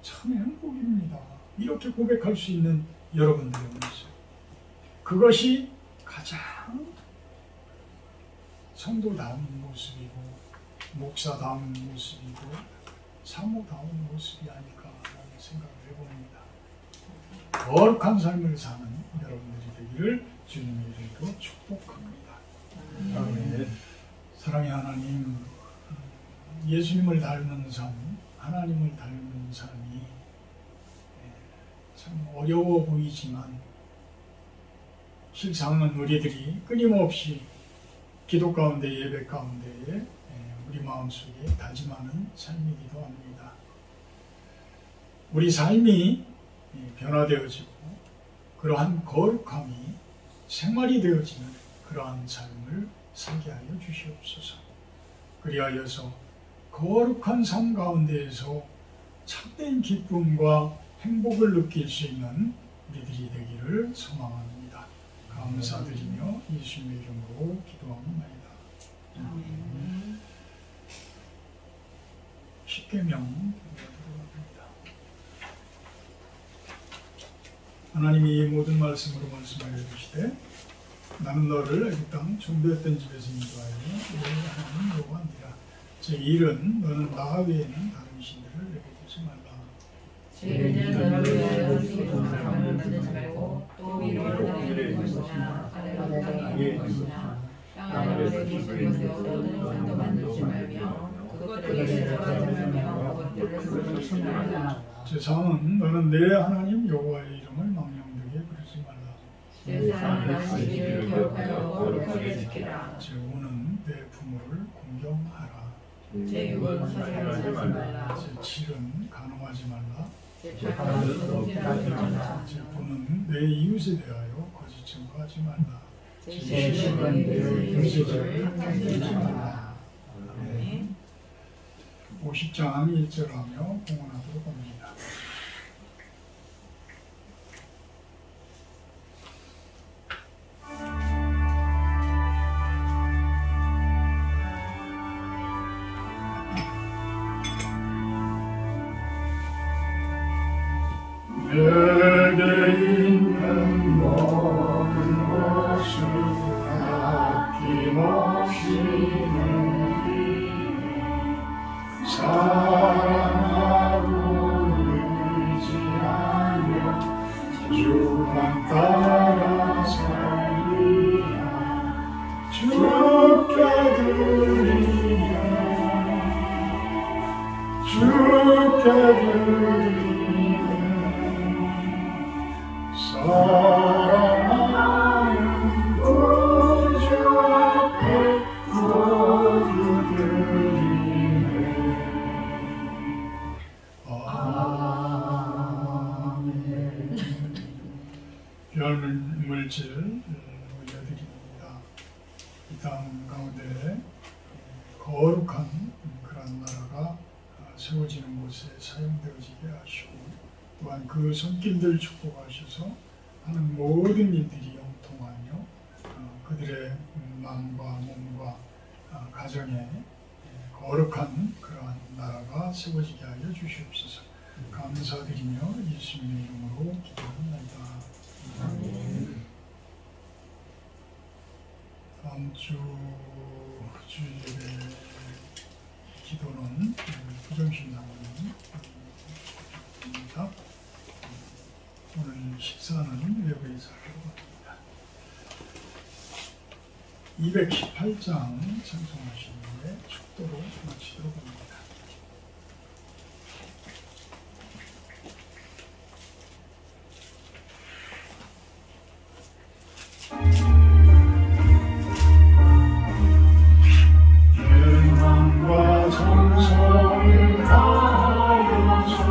참 행복입니다 이렇게 고백할 수 있는 여러분들의 모습, 그것이 가장 성도다운 모습이고 목사다운 모습이고 사모다운 모습이 아닐까라는 생각을 해봅니다. 거룩한 삶을 사는 여러분들이 되기를 주님의 이름으로 축복합니다. 아멘. 사랑의 하나님, 예수님을 닮은 삶, 하나님을 닮은 삶이 참 어려워 보이지만 실상은 우리들이 끊임없이 기도 가운데 예배 가운데에 우리 마음속에 다짐하는 삶이기도 합니다. 우리 삶이 변화되어지고 그러한 거룩함이 생활이 되어지는 그러한 삶을 살게 하여 주시옵소서. 그리하여서 거룩한 삶 가운데에서 참된 기쁨과 행복을 느낄 수 있는 우리들이 되기를 소망합니다. 감사드리며 예수님의 이름으로 기도합니다. 아멘. 십계명 들어갑니다. 하나님이 이 모든 말씀으로 말씀하여 주시되 나는 너를 애굽 땅 종되었던 집에서 인도하여 너의 하나님 여호와니라. 제1은 너는 나 외에는 다른 신들을 내게 두지 말라. 제1은 너를 위하여 지금 사람을 만들지 말고 또 위로를 내릴 것이나 아래로 땅에 있는 것이나 땅 아래로 내릴 것이요 너는 산도 만들지 말며 그것들에게 들어가지 말며 그것들을 쓰지 말라. 제3은 너는 내 하나님 여호와의 이름을 망령되게 부르지 말라. 제3은 안식일을 기억하여 거룩하게 지키라. 제5는 내 부모를 공경하라. 제6은 살인하지 말라. 제7은 간음하지 말라. 제8은 도둑질하지 말라. 제9는 내 이웃에 대하여 거짓 증거하지 말라. 제10은 내 이웃을 탐내지 말라. 50장 1절하며 공헌하도록 합니다. 내게 있는 모든 것을 아낌없이 사랑하고 의지하며 주만 따라 살리라. 주께 드리며 주께 드리며 별물질 올려드립니다. 이 땅 가운데 거룩한 그런 나라가 세워지는 곳에 사용되어지게 하시고 또한 그 손길들 축복하셔서 하는 모든 일들이 영통하며 그들의 마음과 몸과 가정에 거룩한 그러한 나라가 세워지게 하여 주시옵소서. 감사드리며 예수님의 이름으로 기도합니다. 아멘. 다음 주 주일에 기도는 부정신 상황입니다. 오늘 식사는 외부에서 하려고 합니다. 218장 찬송하시는데 축도로 마치도록 합니다. 열망과 정성을 다하여서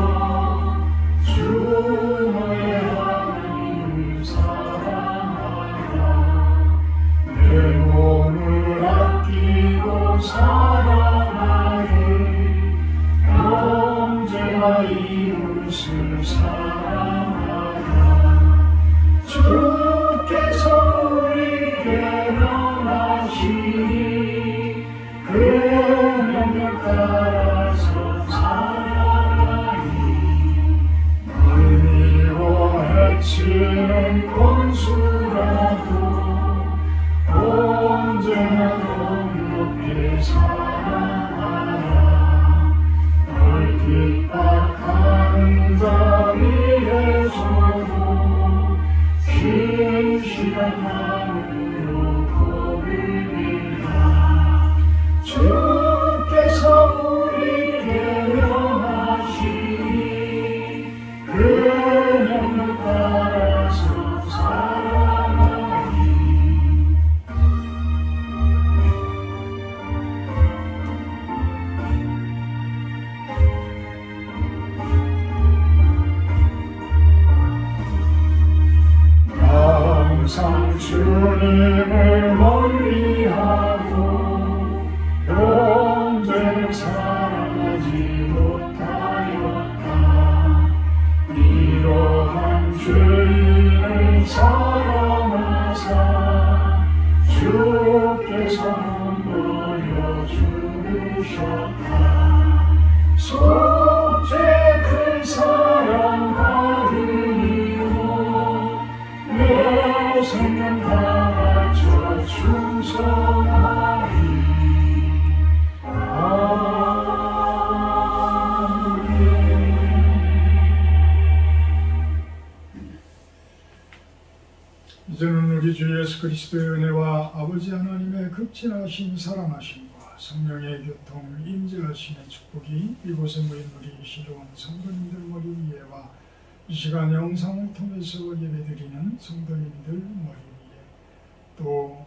주 너의 하나님을 사랑하라. 내 몸을 아끼고 사랑하리. 형제와 이웃을 사랑하라. 주께서 우리에게 명하시니 그 명령 따라서 살아가니 불미워 해치는 권수라도 언제나 공급히 사랑하라. 널 핍박하는 자리에서도 긴 시간만으로 복을 빌라. 주께서 우리에게 명하시니 그 명을 따라서 살아가니 항상 주님을 멀리하고 영생을 사랑하지 못하였다. 이러한 죄인을 사랑하사 주께서 눈버려 죽으셨다. 속죄 그 사랑 받으리로 내 생명 다 바쳐 충성하리. 이제는 우리 주 예수 그리스도의 은혜와 아버지 하나님의 극진하신 사랑하심과 성령의 교통 임재하심의 축복이 이곳에 모인 우리 신조원 성도님들 머리 위에와 이 시간 영상을 통해서 예배드리는 성도님들 머리 위에 또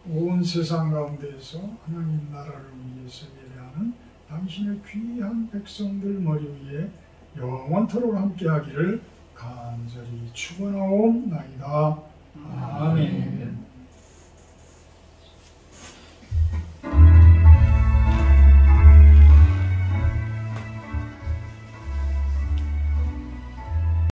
온 세상 가운데에서 하나님 나라를 위해서 예배하는 당신의 귀한 백성들 머리 위에 영원토록 함께하기를 간절히 축원하옵나이다. 아멘.